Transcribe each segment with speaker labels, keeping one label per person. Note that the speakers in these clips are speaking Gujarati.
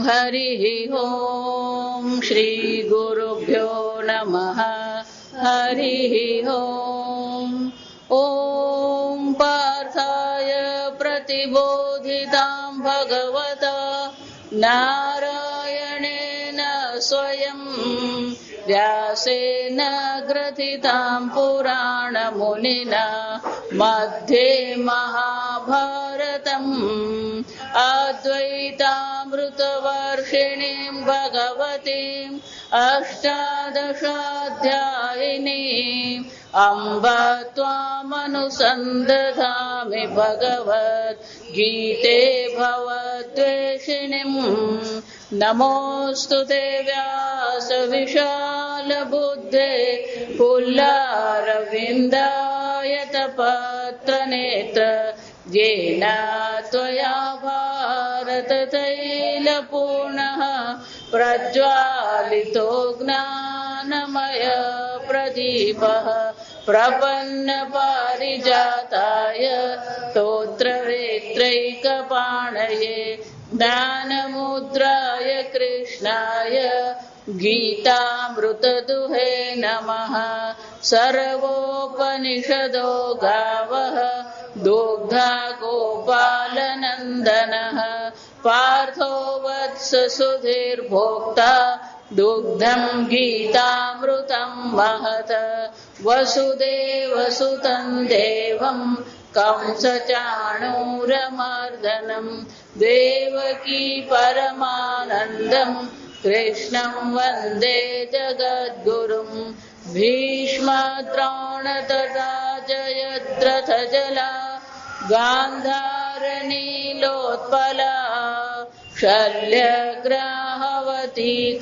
Speaker 1: हरिः ओम् श्री गुरुभ्यो नमः हरिः ओम् ॐ पार्थाय प्रतिबोधितां भगवता नारायणेन स्वयं व्यासेन ग्रथितां पुराणमुनिना मध्ये महाभारतम् अद्वैतामृतवर्षिणीं भगवतीम् अष्टादशाध्यायिनीम् अम्ब त्वामनुसन्दधामि भगवद्गीते भवद्वेषिणीम् नमोऽस्तु ते व्यासविशालबुद्धे पुल्लारविन्दायतपत्रनेत्र येन त्वया भारततैलपूर्णः प्रज्वालितो ज्ञानमय प्रदीपः प्रपन्नपारिजाताय स्तोत्रवेत्रैकपाणये ज्ञानमुद्राय कृष्णाय गीतामृतदुहे नमः। सर्वोपनिषदो गावः दुग्धा गोपालनन्दनः पार्थो वत्स सुधीर्भोक्ता दुग्धं गीतामृतं महत् वसुदेवसुतं देवं कंसचाणूरमर्दनं देवकी परमानन्दं कृष्णं वन्दे जगद्गुरुं भीष्मद्रोणतथा जयद्रथजला गान्धारनीलोत्पला शल्यग्राहवती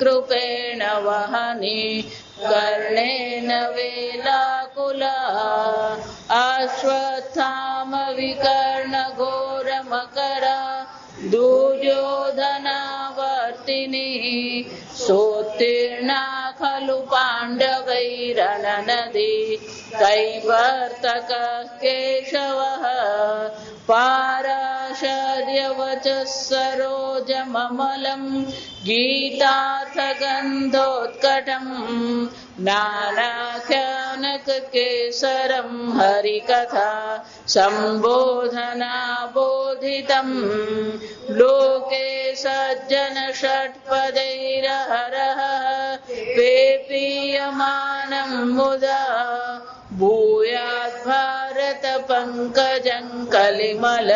Speaker 1: कृपेण वहनी कर्णेन वेलाकुला अश्वत्थामविकर्णघोरमकरा दुर्योधनावर्तिनी सोत्तीर्णा खलु पाण्डवैरणनदी कैवर्तकः केशवः पाराशर्यवचः सरोजममलं गीतार्थगन्धोत्कटम् नानाख्यानककेसरं हरिकथा सम्बोधना बोधितम् लोके सज्जन षट्पदैरहरः पेपीयमानं मुदा भूयात् भारत पंकजं कलिमल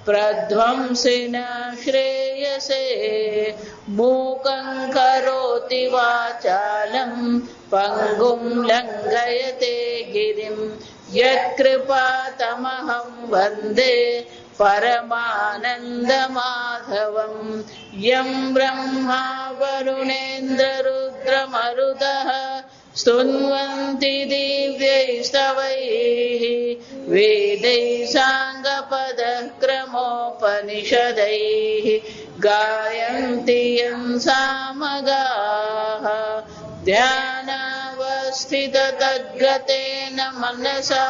Speaker 1: प्रध्वंसिन श्रेयसे मूकं करोति वाचालं पङ्गुं लङ्घयते गिरिं यत्कृपातमहं वन्दे परमानन्दमाधवं यं ब्रह्मा वरुणेन्द्ररुद्रमरुतः स्तुन्वन्ति दिव्यैस्तवैः वेदैः साङ्गपदक्रमोपनिषदैः गायन्ति यं सामगाः ध्यानावस्थिततद्गतेन मनसा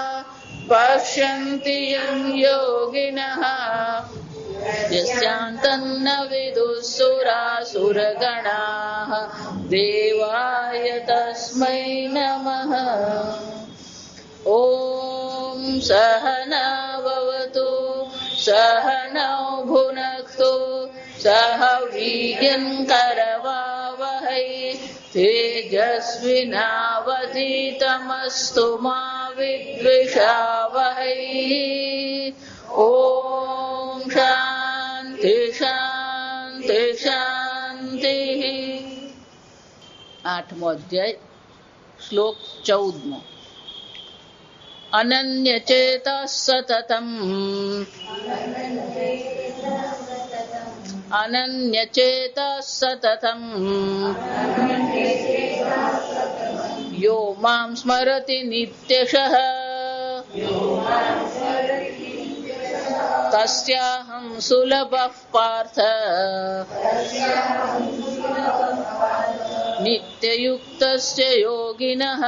Speaker 1: पश्यन्ति यं योगिनः यस्यान्तन्न विदुःसुरासुरगणाः देवाय तस्मै नमः। ॐ सहना भवतु सहनौ भुनक्तु सह वीर्यं करवावहै तेजस्विनावधीतमस्तु मा विद्विषावहै। ॐ शान्ति शान्ति शान्तिः। 8मो अध्याय श्लोक 14। अनन्यचेतः सततम् अनन्यचेतः सततम् यो मां स्मरति नित्यशः तस्याहं सुलभः पार्थ नित्ययुक्तस्य योगिनः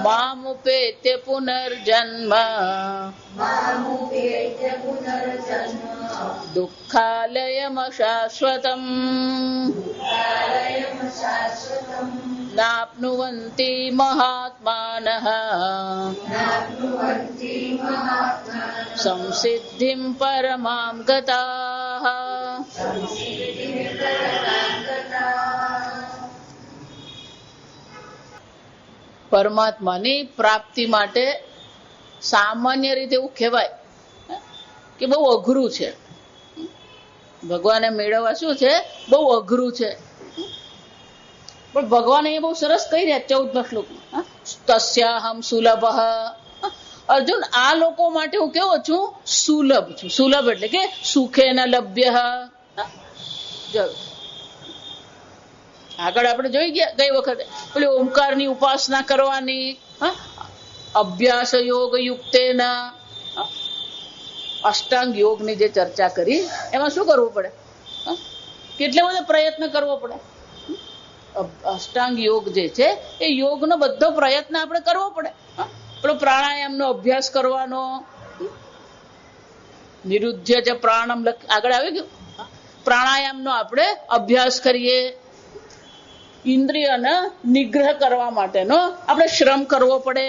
Speaker 1: मामुपेत्य पुनर्जन्म दुःखालयमशाश्वतम् नाप्नुवन्ति महात्मानः संसिद्धिं परमां गताः. પરમાત્માની પ્રાપ્તિ માટે સામાન્ય રીતે એવું કહેવાય કે બહુ અઘરું છે. ભગવાને મેળવવા શું છે? બહુ અઘરું છે. પણ ભગવાને એ બહુ સરસ કહી રહ્યા 14મા શ્લોકમાં, તસ્યાહમ સુલભ. અર્જુન, આ લોકો માટે હું કેવો છું? સુલભ છું. સુલભ એટલે કે સુખેન લભ્ય. આગળ આપણે જોઈ ગયા ગઈ વખતે પેલી ઓમકારની ઉપાસના કરવાની, અભ્યાસ યોગ યુક્તેના, અષ્ટાંગ યોગની જે ચર્ચા કરી એમાં શું કરવું પડે? કેટલો બધો પ્રયત્ન કરવો પડે. અષ્ટાંગ યોગ જે છે એ યોગનો બધો પ્રયત્ન આપણે કરવો પડે. પેલો પ્રાણાયામનો અભ્યાસ કરવાનો, નિરુદ્ધ્ય જે પ્રાણમ આગળ આવી ગયું. પ્રાણાયામનો આપણે અભ્યાસ કરીએ. ઇન્દ્રિયને નિગ્રહ કરવા માટેનો આપણે શ્રમ કરવો પડે.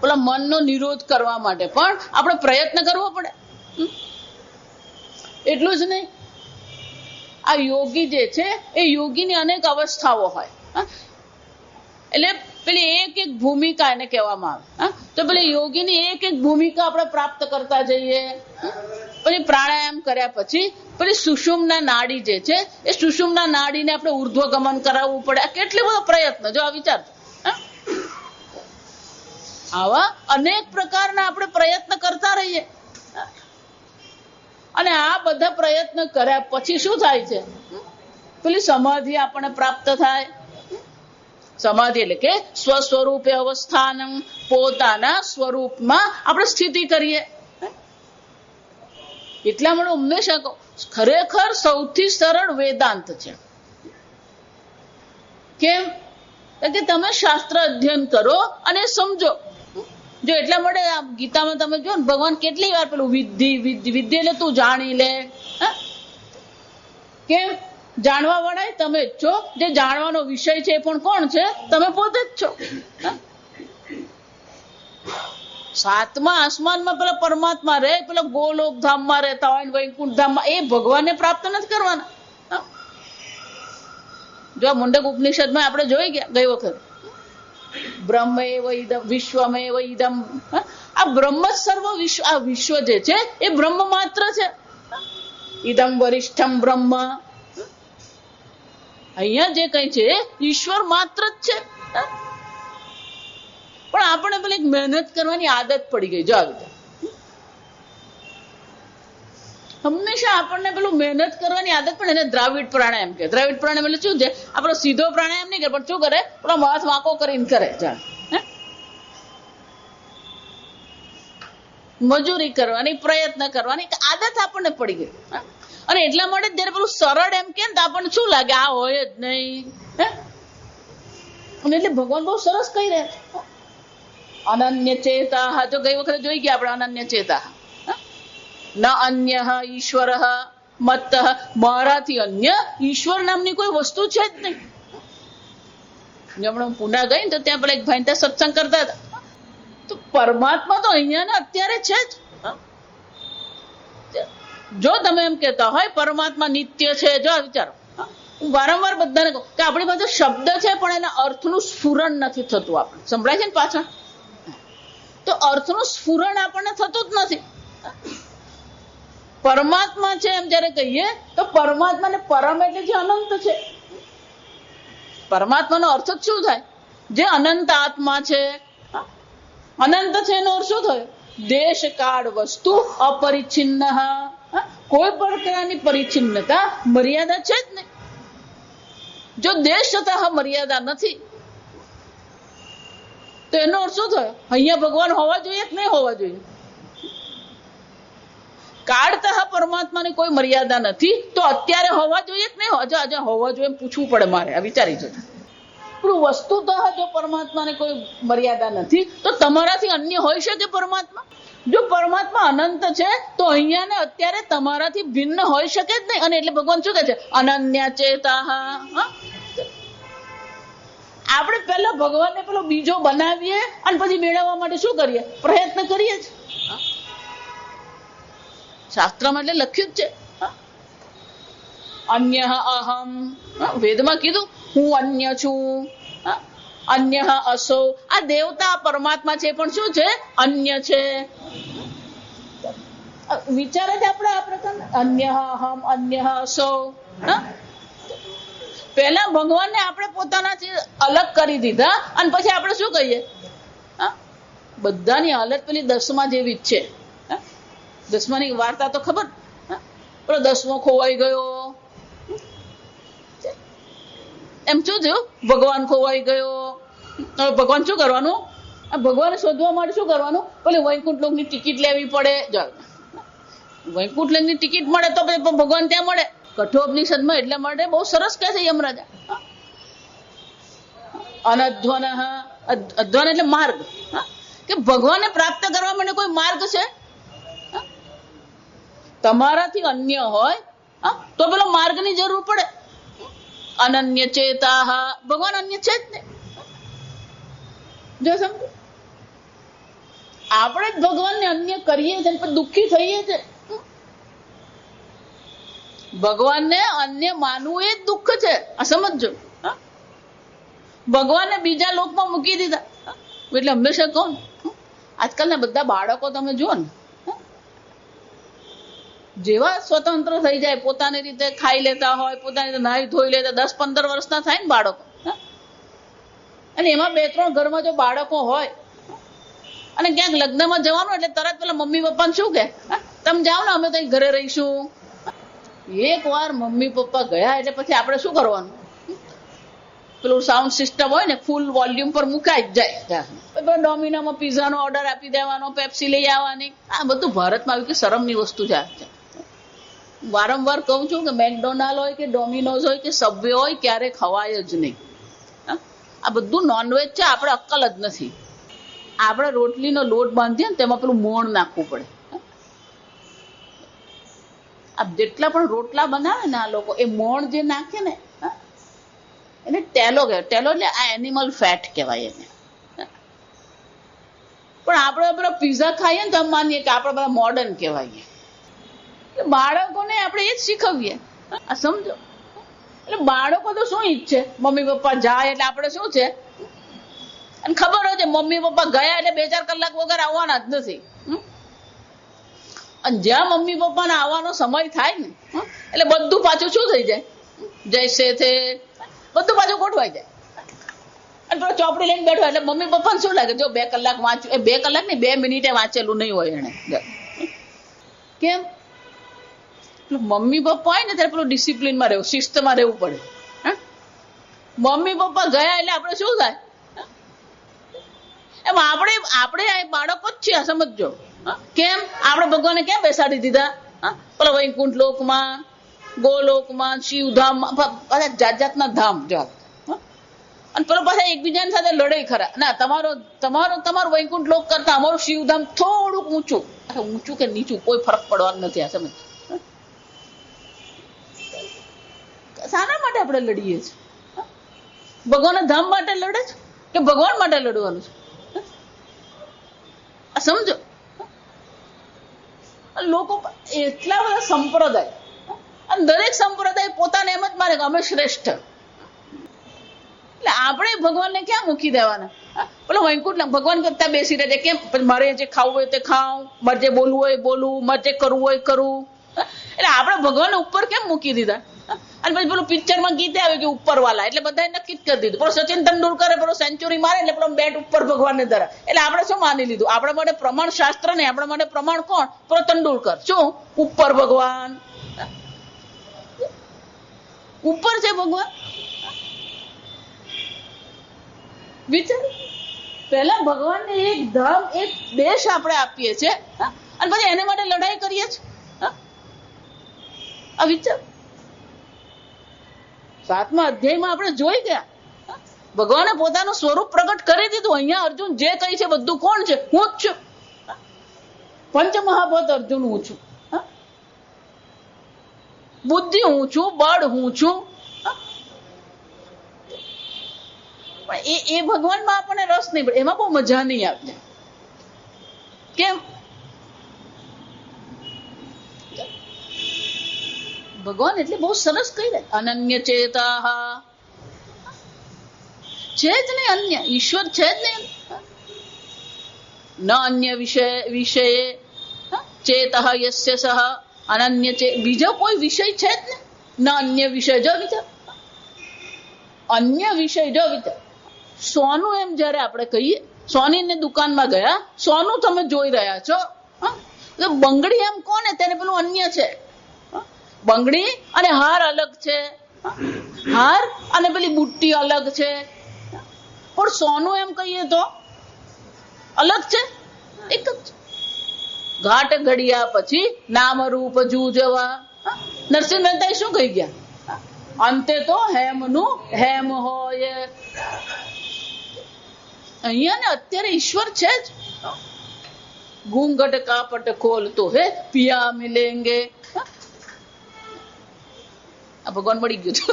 Speaker 1: પેલા મનનો નિરોધ કરવા માટે પણ આપણે પ્રયત્ન કરવો પડે. એટલું જ નહીં, આ યોગી જે છે એ યોગીની અનેક અવસ્થાઓ હોય. એટલે પેલી એક એક ભૂમિકા એને કહેવામાં આવે. તો પેલી યોગીની એક એક ભૂમિકા આપણે પ્રાપ્ત કરતા જઈએ. પછી પ્રાણાયામ કર્યા પછી પેલી સુષુમ્ના નાડી જે છે એ સુષુમ્ના નાડીને આપણે ઉર્ધ્વગમન કરાવવું પડે. કેટલો બધો પ્રયત્ન, જો આ વિચાર. આવા અનેક પ્રકારના આપણે પ્રયત્ન કરતા રહીએ. અને આ બધા પ્રયત્ન કર્યા પછી શું થાય છે? પેલી સમાધિ આપણને પ્રાપ્ત થાય. સમાધિ એટલે કે સ્વસ્વરૂપે અવસ્થાન, પોતાના સ્વરૂપમાં આપણે સ્થિતિ કરીએ. એટલા માટે હંમેશા કહું, ખરેખર સૌથી સરળ વેદાંત છે. કેમ કે તમે શાસ્ત્ર અધ્યયન કરો અને સમજો. જો એટલા માટે આ ગીતામાં તમે જો ને, ભગવાન કેટલી વાર પેલું વિધિ વિધિ વિધિ એટલે તું જાણી લે. કેમ? જાણવા વાળા તમે જ છો. જે જાણવાનો વિષય છે એ પણ કોણ છે? તમે પોતે જ છો. સાતમા આસમાનમાં પેલા પરમાત્મા રહે, પેલા ગોલોક ધામમાં રહેતા હોય, વૈકુંઠ ધામમાં, એ ભગવાનને પ્રાપ્ત નથી કરવાના. જો મુંડક ઉપનિષદમાં આપણે જોઈ ગયા ગઈ વખત, બ્રહ્મેવ ઇદમ વિશ્વમેવ ઇદમ. આ બ્રહ્મ જ સર્વ વિશ્વ. આ વિશ્વ જે છે એ બ્રહ્મ માત્ર છે. ઇદમ વરિષ્ઠમ બ્રહ્મ. અહીંયા જે કઈ છે ઈશ્વર માત્ર જ છે. પણ આપણે પેલી મહેનત કરવાની આદત પડી ગઈ. જો આવી હંમેશા આપણને પેલું મહેનત કરવાની આદત પણ, એને દ્રાવિડ પ્રાણાયામ કહે. દ્રાવિડ પ્રાણાયામ એટલે શું છે? આપણો સીધો પ્રાણાયામ નહીં કરે, પણ શું કરે? પેલો હાથ વાંકો કરીને કરે. જાણ મજૂરી કરવાની, પ્રયત્ન કરવાની આદત આપણને પડી ગઈ. અને એટલા માટે જયારે પેલું સરળ એમ કે તો આપણને શું લાગે? આ હોય જ નહીં. અને એટલે ભગવાન બહુ સરસ કહી રહ્યા, અનન્ય ચેતા. જો ગઈ વખતે જોઈ ગયા આપણે, અનન્ય ચેતા ન અન્ય ઈશ્વર મત. મારાથી અન્ય ઈશ્વર નામની કોઈ વસ્તુ છે જ નહીં. હમણાં પુના ગઈ ને તો ત્યાં પેલા એક ભાઈ ત્યાં સત્સંગ કરતા હતા. તો પરમાત્મા તો અહીંયા ને અત્યારે છે જ. જો તમે એમ કેતા હોય પરમાત્મા નિત્ય છે, જો વિચારો, હું વારંવાર બધાને કહું કે આપણી પાસે શબ્દ છે પણ એના અર્થનું સ્ફુરણ નથી થતું. આપણે સંભળાય છે ને પાછળ, તો અર્થનું સ્ફુરણ આપણને થતું જ નથી. પરમાત્મા છે એમ જયારે કહીએ તો પરમાત્મા ને પરમ એટલે જે અનંત છે. પરમાત્માનો અર્થ જ શું થાય? જે અનંત આત્મા છે. અનંત છે એનો અર્થ શું થયો? દેશ કાળ વસ્તુ અપરિચ્છિન્ન. કોઈ પ્રકારની પરિચ્છિન્નતા મર્યાદા છે જ નહીં. જો દેશ છતાં મર્યાદા નથી તો એનો અર્થ શું થયો? અહીંયા ભગવાન હોવા જોઈએ કે નહીં હોવા જોઈએ? કાળતઃ પરમાત્માની કોઈ મર્યાદા નથી, તો અત્યારે હોવા જોઈએ કે નહીં? હોવા જોઈએ એમ પૂછવું પડે મારે. આ વિચારી જજો. પેલું વસ્તુતઃ જો પરમાત્માને કોઈ મર્યાદા નથી તો તમારાથી અન્ય હોઈ શકે પરમાત્મા? જો પરમાત્મા અનંત છે તો અહીંયા ને અત્યારે તમારાથી ભિન્ન હોઈ શકે જ નહીં. અને એટલે ભગવાન શું કહે છે? અનન્ય ચેતાઃ. આપણે પહેલા ભગવાનને પેલો બીજો બનાવીએ અને પછી મેળવવા માટે શું કરીએ? પ્રયત્ન કરીએ જ. શાસ્ત્રમાં એટલે લખ્યું જ છે અન્ય અહમ. વેદમાં કીધું હું અન્ય છું, અન્ય અસો. આ દેવતા પરમાત્મા છે પણ શું છે? અન્ય છે. વિચારે છે આપણે આ પ્રકાર અન્ય અહમ અન્ય અસો. પહેલા ભગવાનને આપણે પોતાનાથી અલગ કરી દીધા અને પછી આપણે શું કહીએ? બધાની હાલત પેલી દસમા જેવી જ છે. દસમાની વાર્તા તો ખબર? પેલો દસમો ખોવાઈ ગયો, એમ શું થયું? ભગવાન ખોવાઈ ગયો. હવે ભગવાન શું કરવાનું? ભગવાન શોધવા માટે શું કરવાનું? પેલી વૈકુંઠ લોકની ટિકિટ લેવી પડે. વૈકુંઠ લોકની ટિકિટ મળે તો ભગવાન ત્યાં મળે. કઠોપનિષદમાં એટલે માટે બહુ સરસ કહે છે યમરાજા. અનધ્વન. અધ્વન એટલે માર્ગ. કે ભગવાનને પ્રાપ્ત કરવા માટે કોઈ માર્ગ છે? તમારાથી અન્ય હોય તો પેલો માર્ગની જરૂર પડે. અનન્ય ચેતાઃ. ભગવાન અન્ય છે જ ને. જો સમજો આપણે જ ભગવાનને અન્ય કરીએ છીએ પણ દુઃખી થઈએ છીએ. ભગવાનને અન્ય માનવું એ જ દુઃખ છે. આ સમજો. ભગવાનને બીજા લોકમાં મૂકી દીધા એટલે હંમેશા કોણ? આજકાલના બધા બાળકો તમે જુઓ ને, જેવા સ્વતંત્ર થઈ જાય, પોતાની રીતે ખાઈ લેતા હોય, પોતાની રીતે નાહી ધોઈ લેતા, 10-15 વર્ષના થાય ને બાળકો, અને એમાં 2-3 ઘરમાં જો બાળકો હોય અને ક્યાંક લગ્નમાં જવાનું એટલે તરત પેલા મમ્મી પપ્પાને શું કે? તમે જાઓ ને, અમે તો ઘરે રહીશું. એક વાર મમ્મી પપ્પા ગયા એટલે પછી આપણે શું કરવાનું? પેલું સાઉન્ડ સિસ્ટમ હોય ને, ફૂલ વોલ્યુમ પર મુકાઈ જ જાય. ડોમિનોમાં પિઝાનો ઓર્ડર આપી દેવાનો, પેપ્સી લઈ આવવાની. આ બધું ભારતમાં આવી કે શરમની વસ્તુ છે. વારંવાર કહું છું કે મેકડોનાલ્ડ હોય કે ડોમિનોઝ હોય કે સબવે હોય, ક્યારે ખવાય જ નહીં. આ બધું નોનવેજ છે. આપણે અક્કલ જ નથી. આપણે રોટલીનો લોટ બાંધીએ ને તેમાં પેલું મોણ નાખવું પડે. આ જેટલા પણ રોટલા બનાવે ને આ લોકો, એ મોણ જે નાખે ને એને ટેલો કહેવાય. ટેલો એટલે આ એનિમલ ફેટ કહેવાય એને. પણ આપણે બધા પિઝા ખાઈએ ને તો એમ માનીએ કે આપણે બધા મોડર્ન કહેવાય. બાળકોને આપણે એ જ શીખવીએ. આ સમજો. એટલે બાળકો તો શું ઈચ્છે? મમ્મી પપ્પા જાય એટલે આપણે શું છે? અને ખબર હોય છે મમ્મી પપ્પા ગયા એટલે 2-4 કલાક વગર આવવાના જ નથી. અને જ્યાં મમ્મી પપ્પાને આવવાનો સમય થાય ને એટલે બધું પાછું શું થઈ જાય? જૈસે છે બધું પાછું ગોઠવાઈ જાય. અને પેલો ચોપડી લઈને બેઠો એટલે મમ્મી પપ્પાને શું લાગે? જો 2 કલાક વાંચ્યું, એ 2 કલાક નહીં, 2 મિનિટે વાંચેલું નહીં હોય એને. કેમ? મમ્મી પપ્પા હોય ને ત્યારે પેલું ડિસિપ્લિનમાં રહેવું, શિસ્તમાં રહેવું પડે. મમ્મી પપ્પા ગયા એટલે આપણે શું થાય? એમ આપણે બાળકો જ છીએ. સમજો. કેમ? આપણે ભગવાને ક્યાં બેસાડી દીધા? પેલા વૈકુંઠ લોકમાં, ગોલોકમાં, શિવધામમાં, જાત જાતના ધામ. અને પેલો પાછા એકબીજાની સાથે લડાઈ ખરા. ના, તમારું વૈકુંઠ લોક કરતા અમારું શિવધામ થોડુંક ઊંચું. ઊંચું કે નીચું કોઈ ફરક પડવાનો નથી. આ સમજ. શાના માટે આપણે લડીએ છીએ? ભગવાનના ધામ માટે લડે છે કે ભગવાન માટે લડવાનું છે? આ સમજો. લોકો એટલા બધા સંપ્રદાય, અને દરેક સંપ્રદાય પોતાને એમ જ માને કે અમે શ્રેષ્ઠ. એટલે આપણે ભગવાનને ક્યાં મૂકી દેવાના? પેલો વૈકુંઠ ભગવાન કરતા બેસી રહે. કેમ? મારે જે ખાવું હોય તે ખાઉં, મારે જે બોલવું હોય બોલવું, મારે જે કરવું હોય કરું. એટલે આપણે ભગવાનને ઉપર કેમ મૂકી દીધા? અને પછી પેલું પિક્ચરમાં ગીતે આવે કે ઉપર વાલા, એટલે બધાએ નક્કી જ કરી દીધું. પેલો સચિન તેંડુલકરે પેલો સેન્ચુરી મારે એટલે પેલો બેટ ઉપર ભગવાનને ધરા. એટલે આપણે શું માની લીધું? આપણા માટે પ્રમાણ શાસ્ત્ર નહીં, આપણા માટે પ્રમાણ કોણ? પેલો તેંડુલકર. શું? ઉપર ભગવાન. ઉપર છે ભગવાન. વિચાર. પહેલા ભગવાનને એક ધામ, એક દેશ આપણે આપીએ છીએ અને પછી એને માટે લડાઈ કરીએ છીએ. આ વિચાર. 7મા અધ્યાયમાં આપણે જોઈ ગયા ભગવાને પોતાનું સ્વરૂપ પ્રગટ કરી દીધું. અહીંયા અર્જુન જે કહી છે બધું કોણ છે? હું જ છું. પંચમહાભૂત અર્જુન હું છું. બુદ્ધિ હું છું, બળ હું છું. એ ભગવાનમાં આપણને રસ નહીં પડે, એમાં બહુ મજા નહીં આવે. કેમ? ભગવાન એટલે બહુ સરસ કહી દે, અનન્ય ચેતા છે જ નહીં, અન્ય ઈશ્વર છે જ નહીં. ન અન્ય વિષય ચેત યસ્ય સહ અનન્ય ચેત, બીજો કોઈ વિષય છે જ નહીં. ન અન્ય વિષય, જો વિચાર, અન્ય વિષય જો વિચાર. સોનું એમ જયારે આપણે કહીએ, સોનીની દુકાનમાં ગયા, સોનું તમે જોઈ રહ્યા છો, બંગડી એમ કોને? તેને પેલું અન્ય છે. બંગડી અને હાર અલગ છે, હાર અને પેલી બુટ્ટી અલગ છે. પણ સોનું એમ કહીએ તો અલગ છે, એક જ. ઘાટ ઘડિયા પછી નામ રૂપ જૂજવા. નરસિંહ મહેતા શું કહી ગયા? અંતે તો હેમનું હેમ હોય. અહીંયા ને અત્યારે ઈશ્વર છે જ. ઘૂંઘટ કાપટ ખોલતો હે પિયા મિલેંગે. આ ભગવાન મળી ગયું છે.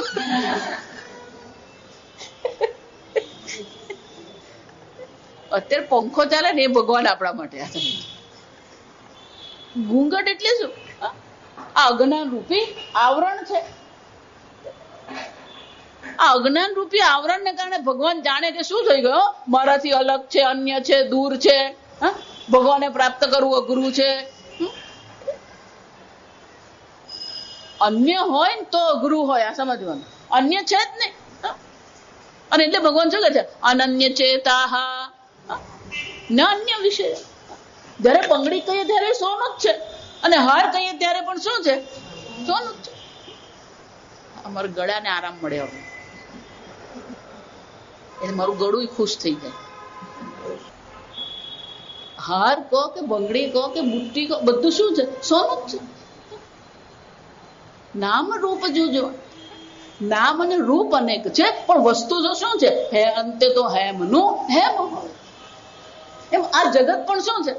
Speaker 1: અત્યારે પંખો ચાલે ને એ ભગવાન આપણા માટે. ઘૂંઘટ એટલે શું? આ અજ્ઞાન રૂપી આવરણ છે. આ અજ્ઞાન રૂપી આવરણ ને કારણે ભગવાન જાણે કે શું થઈ ગયો, મારાથી અલગ છે, અન્ય છે, દૂર છે. ભગવાને પ્રાપ્ત કરવું અઘરું છે. અન્ય હોય ને તો અઘરું હોય, આ સમજવાનું. અન્ય છે જ નહીં. અને એટલે ભગવાન શું કહે છે? અનન્ય ચેતા ન અન્ય વિષય. જયારે બંગડી કહીએ ત્યારે સોનું જ છે, અને હાર કહીએ ત્યારે પણ શું છે? સોનું જ છે. અમારા ગળાને આરામ મળે હવે, એટલે મારું ગળું ખુશ થઈ જાય. હાર કહો કે બંગડી કહો કે બુટ્ટી કહો, બધું શું છે? સોનું જ છે. નામ રૂપ જોજો, નામ અને રૂપ અનેક છે, પણ વસ્તુ તો શું છે? હે અંતે તો હેમનું હેમ હોય. એમ આ જગત પણ શું છે?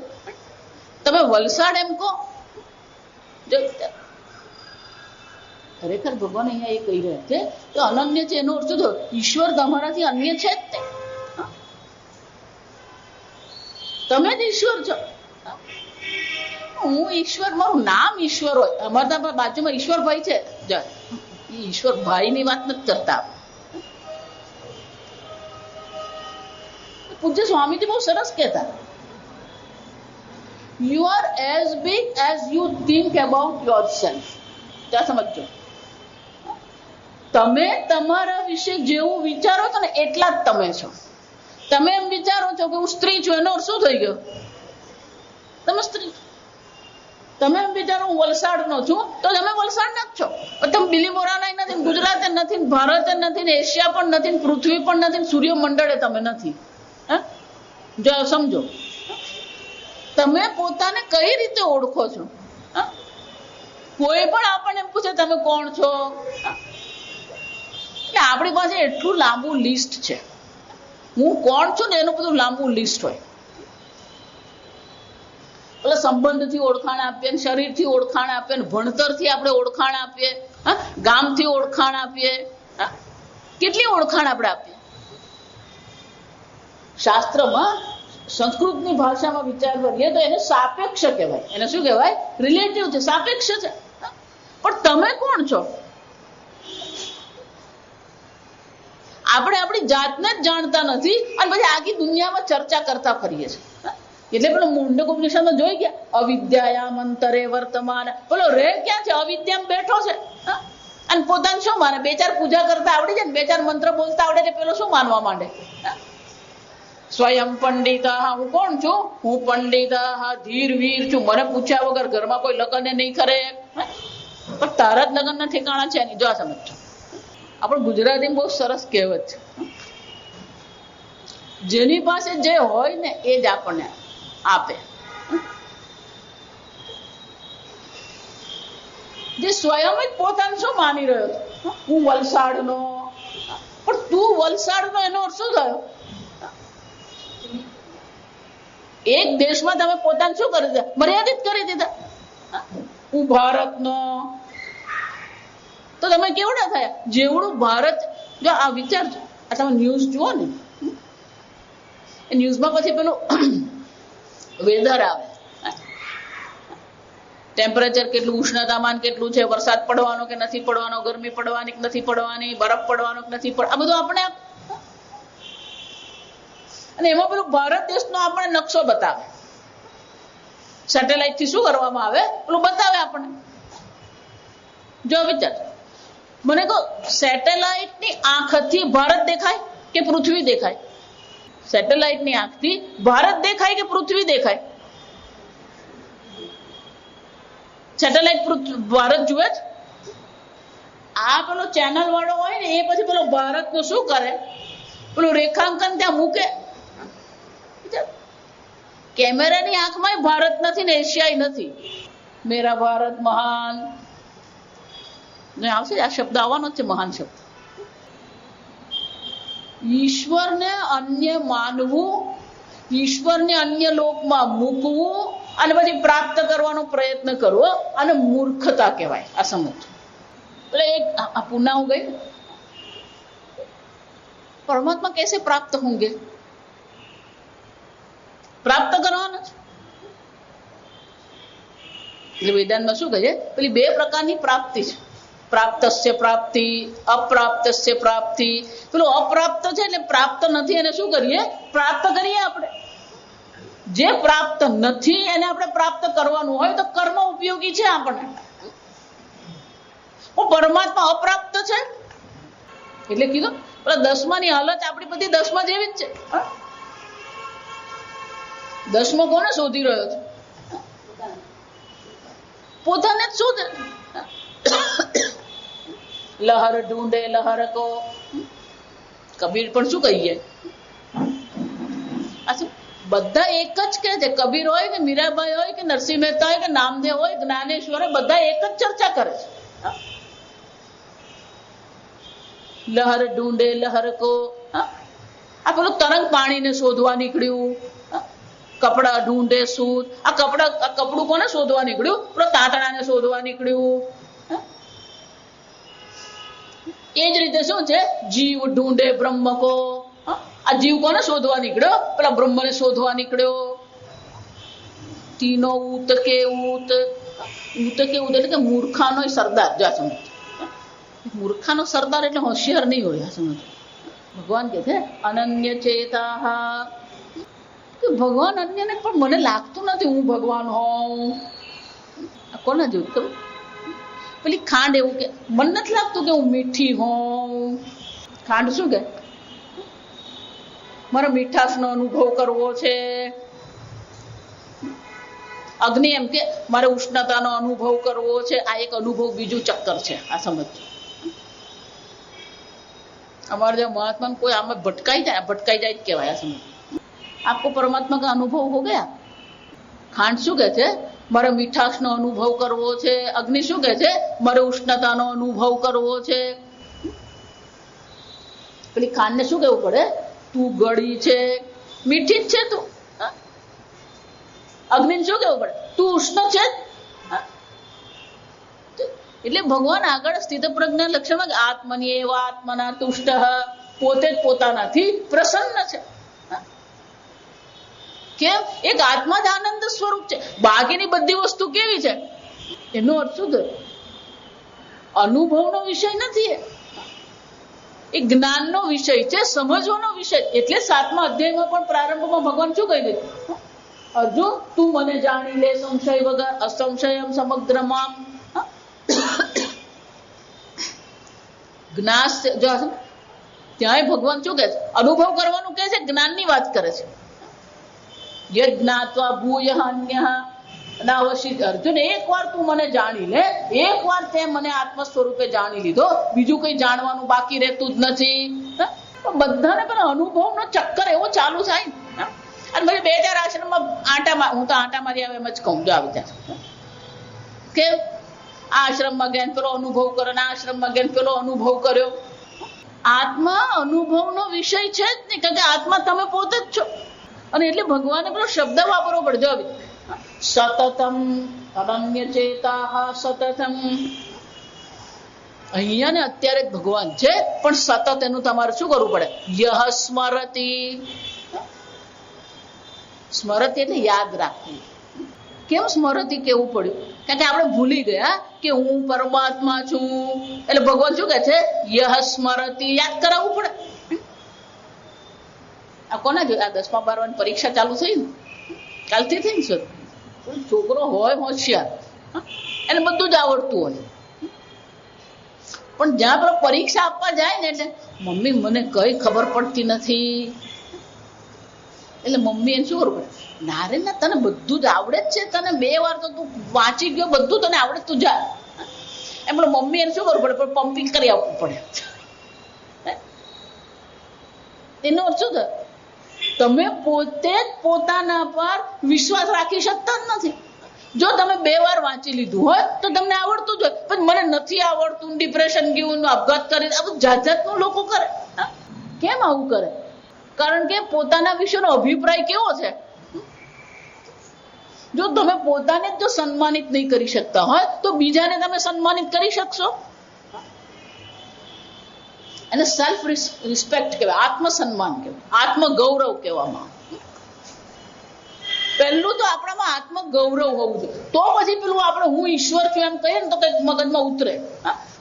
Speaker 1: તમે વલસાડ એમ કહો, ખરેખર ભગવાન અહીંયા એ કહી રહ્યા છે કે અનન્ય છે. એનો અર્થ તો ઈશ્વર તમારાથી અન્ય છે જ તે. તમે જ ઈશ્વર છો. હું ઈશ્વર, મારું નામ ઈશ્વર હોય. અમારા બાજુમાં ઈશ્વરભાઈ છે, ઈશ્વરભાઈ ની વાત નથી કરતા. પૂજ્ય સ્વામીજી બહુ સરસ કહેતા, you are as big as you think about your self. ત્યાં સમજો, તમે તમારા વિશે જેવું વિચારો છો ને એટલા જ તમે છો. તમે એમ વિચારો છો કે હું સ્ત્રી છું, એનો શું થઈ ગયો? તમે સ્ત્રી. તમે એમ વિચારો હું વલસાડનો છું, તો તમે વલસાડના જ છો. તમે બિલીમોરાના નથી, ગુજરાતે નથી, ભારતે નથી, એશિયા પણ નથી, પૃથ્વી પણ નથી, સૂર્યમંડળે તમે નથી. જો સમજો, તમે પોતાને કઈ રીતે ઓળખો છો? કોઈ પણ આપણને એમ પૂછે તમે કોણ છો, એટલે આપણી પાસે એટલું લાંબુ લિસ્ટ છે. હું કોણ છું ને એનું બધું લાંબુ લિસ્ટ હોય. એટલે સંબંધથી ઓળખાણ આપીએ, શરીરથી ઓળખાણ આપીએ, ભણતરથી આપણે ઓળખાણ આપીએ, ગામથી ઓળખાણ આપીએ. કેટલી ઓળખાણ આપણે આપીએ. શાસ્ત્રમાં સંસ્કૃતની ભાષામાં વિચાર કરીએ તો એને સાપેક્ષ કહેવાય. એને શું કહેવાય? રિલેટિવ છે, સાપેક્ષ છે. પણ તમે કોણ છો? આપણે આપણી જાતને જ જાણતા નથી, અને પછી આખી દુનિયામાં ચર્ચા કરતા ફરીએ છીએ. એટલે પેલો મુંડક ઉપનિષદમાં જોઈ ગયા, અવિદ્યાયામ અંતરે વર્તમાન. પેલો રે ક્યાં છે? અવિદ્યામાં બેઠો છે, અને પોતાને શું માને? બે ચાર પૂજા કરતા આવડી જાય, બે ચાર મંત્ર બોલતા આવડે એટલે પેલો શું માનવા માંડે? સ્વયં પંડિત. હું કોણ છું? હું પંડિત, ધીર વીર છું. મને પૂછ્યા વગર ઘરમાં કોઈ લગ્ન નહીં કરે. પણ તારા જ લગ્ન ના ઠેકાણા છે નહીં. જો આ સમજો, આપણે ગુજરાતીમાં બહુ સરસ કહેવત છે, જેની પાસે જે હોય ને એ જ આપણને આપે. જે સ્વયં જ પોતાને શું માની રહ્યો છે, હું વલસાડનો, પણ તું વલસાડનો એનો અર્થ શું થયો? એક દેશમાં તમે પોતાને શું કરી દીધા? મર્યાદિત કરી દીધા. હું ભારતનો, તો તમે કેવડા થયા? જેવડું ભારત, જો આ વિચારજો, આ તમે ન્યૂઝ જુઓ ને, એ ન્યૂઝમાં પછી પેલું વેધર આવે, ટેમ્પરેચર કેટલું, ઉષ્ણતામાન કેટલું છે, વરસાદ પડવાનો કે નથી પડવાનો, ગરમી પડવાની કે નથી પડવાની, બરફ પડવાનો કે નથી પડવાનો, આ બધું આપણે, અને એમાં પેલું ભારત દેશનો આપણે નકશો બતાવે. સેટેલાઇટ થી શું કરવામાં આવે, પેલું બતાવે આપણને. જો વિચાર, મને કહો, સેટેલાઇટ ની આંખથી ભારત દેખાય કે પૃથ્વી દેખાય? સેટેલાઇટ ની આંખથી ભારત દેખાય કે પૃથ્વી દેખાય? સેટેલાઇટ ભારત જુએ જ. આ પેલો ચેનલ વાળો હોય ને, એ પછી પેલો ભારત નું શું કરે, પેલું રેખાંકન ત્યાં મૂકે. કેમેરાની આંખમાં ભારત નથી ને એશિયા નથી. મેરા ભારત મહાન આવશે, આ શબ્દ આવવાનો જ છે, મહાન શબ્દ. ઈશ્વરને અન્ય માનવું, ઈશ્વરને અન્ય લોકમાં મૂકવું અને પછી પ્રાપ્ત કરવાનો પ્રયત્ન કરવો, અને મૂર્ખતા કહેવાય. આ સમજ. એટલે એક પુના હું ગઈ, પરમાત્મા कैसे प्राप्त होंगे? પ્રાપ્ત કરવાના છે. એટલે વેદાંતમાં શું કહે છે, પેલી બે પ્રકારની પ્રાપ્તિ છે. પ્રાપ્તસ્ય પ્રાપ્તિ, અપ્રાપ્તસ્ય પ્રાપ્તિ. પેલું અપ્રાપ્ત છે એટલે પ્રાપ્ત નથી, એને શું કરીએ? પ્રાપ્ત કરીએ આપણે. જે પ્રાપ્ત નથી એને આપણે પ્રાપ્ત કરવાનું હોય તો કર્મ ઉપયોગી છે આપણને. પરમાત્મા અપ્રાપ્ત છે એટલે કીધું, પેલા દસમાની હાલત આપણી બધી દસમા જેવી જ છે. દસમો કોને શોધી રહ્યો છે? પોતાને જ શોધે. લહર ઢૂંઢે લહર કો. કબીર પણ શું કહીએ, બધા એક જ કે છે. કબીર હોય કે મીરાબાઈ હોય કે નરસિંહ મહેતા હોય કે નામદેવ હોય, જ્ઞાનેશ્વર હોય, બધા એક જ ચર્ચા કરે છે. લહર ઢૂંઢે લહર કો. આ પેલું તરંગ પાણીને શોધવા નીકળ્યું. કપડા ઢૂંઢે સૂત. આ કપડું કોને શોધવા નીકળ્યું? પેલો તાંતણાને શોધવા નીકળ્યું. એ જ રીતે શું છે, જીવ ઢૂંઢે બ્રહ્મ કો. આ જીવ કોને શોધવા નીકળ્યો? પેલા બ્રહ્મને શોધવા નીકળ્યો. તીનો ઉત કે ઉત. ઉત કે ઉત એટલે કે મૂર્ખાનો સરદાર. જો સમજ, મૂર્ખાનો સરદાર એટલે હોશિયાર નહીં હોય. સમજ, ભગવાન કે છે અનન્ય ચેતા. ભગવાન અન્યને, પણ મને લાગતું નથી હું ભગવાન હોઉં. કોના જેવું કહું, પેલી ખાંડ એવું કે મને નથી લાગતું કે હું મીઠી હોઉં. ખાંડ શું કે, મારો મીઠાશનો અનુભવ કરવો છે. અગ્નિ એમ કે મારે ઉષ્ણતાનો અનુભવ કરવો છે. આ એક અનુભવ, બીજું ચક્કર છે. આ સમજ. અમારે जो महात्मा कोई आम भटकाई જાય જ કહેવાય. આ સમજ. आपको परमात्मा का अनुभव हो गया? खांड શું કહે છે? મારે મીઠાશનો અનુભવ કરવો છે. અગ્નિ શું કહે છે? મારે ઉષ્ણતાનો અનુભવ કરવો છે. પેલી ખાંડને શું કહેવું પડે? તું ગળી છે, મીઠી જ છે તું. અગ્નિને શું કહેવું પડે? તું ઉષ્ણ છે. એટલે ભગવાન આગળ સ્થિત પ્રજ્ઞા લક્ષણમાં આત્મની એવા આત્મના તુષ્ટ, પોતે જ પોતાનાથી પ્રસન્ન છે. કેમ? એક આત્મા જ આનંદ સ્વરૂપ છે. બાકીની બધી વસ્તુ કેવી છે? એનો અર્થ શું થયો? અનુભવનો વિષય નથી. એ જ્ઞાનનો વિષય છે, સમજવાનો વિષય. એટલે 7મા અધ્યાયમાં પણ પ્રારંભમાં ભગવાન શું કહી દીધું? અર્જુન, તું મને જાણી લે સંશય વગર, અસંશયમ સમગ્રમામ. જ્ઞાસ જો ત્યાંય ભગવાન શું કહે છે? અનુભવ કરવાનું કહે છે, જ્ઞાનની વાત કરે છે. જ્ઞાત્વા ભૂય અન્ય નાવશિત. અર્જુન, એકવાર તું મને જાણી લે, એકવાર તે મને આત્મ સ્વરૂપે જાણી લીધો, બીજું કઈ જાણવાનું બાકી રહેતું જ નથી. બધાને પેલા અનુભવનો ચક્કર એવો ચાલુ થાય. અને પછી 2-4 આશ્રમમાં હું તો આંટા મારી આવે એમ જ કહું. જો આવી જાય કે આ આશ્રમમાં ગયા પેલો અનુભવ કર્યો, આ આશ્રમમાં ગયા પેલો અનુભવ કર્યો. આત્મા અનુભવનો વિષય છે જ નહીં, કારણ કે આત્મા તમે પોતે જ છો. અને એટલે ભગવાને પેલો શબ્દ વાપરવો પડે, જો સતતમ અનન્ય ચેતા સતતમ. અહીંયા ને અત્યારે ભગવાન છે, પણ સતત એનું તમારે શું કરવું પડે? યહ સ્મરતિ. સ્મરતિ એટલે યાદ રાખવું. કેમ સ્મરતિ કેવું પડ્યું? કારણ કે આપણે ભૂલી ગયા કે હું પરમાત્મા છું. એટલે ભગવાન શું કહે છે? યહ સ્મરતિ. યાદ કરાવવું પડે. આ કોના જો આ 10મા 12માની પરીક્ષા ચાલુ થઈ ને, કાલથી થઈ ને સર. છોકરો હોય હોશિયાર, એને બધું જ આવડતું હોય, પણ જ્યાં પેલો પરીક્ષા આપવા જાય ને એટલે મમ્મી મને કઈ ખબર પડતી નથી. એટલે મમ્મી એને શું કરવું પડે? ના રે ના, તને બધું જ આવડે જ છે, તને 2 વાર તો તું વાંચી ગયો, બધું તને આવડે, તું જા. એમ મમ્મી એને શું કરવું પડે? પમ્પિંગ કરી આપવું પડે. એનો અર્થ શું થાય? તમે પોતે જ પોતાના પર વિશ્વાસ રાખી શકતા જ નથી. જો તમે 2 વાર વાંચી લીધું હોય તો તમને આવડતું જ હોય, પણ મને નથી આવડતું, ડિપ્રેશન ગયું, આપઘાત કરી, આ બધું જાત જાતનું લોકો કરે. કેમ આવું કરે? કારણ કે પોતાના વિશેનો અભિપ્રાય કેવો છે? જો તમે પોતાને જ જો સન્માનિત નહીં કરી શકતા હોય તો બીજાને તમે સન્માનિત કરી શકશો? એને સેલ્ફ રિસ્પેક્ટ કહેવાય, આત્મસન્માન કહેવાય, આત્મગૌરવ કહેવામાં. પહેલું તો આપણામાં આત્મગૌરવ હોવું જોઈએ, તો પછી પેલું આપણે હું ઈશ્વર છું એમ કહીએ ને તો કંઈક મગજમાં ઉતરે.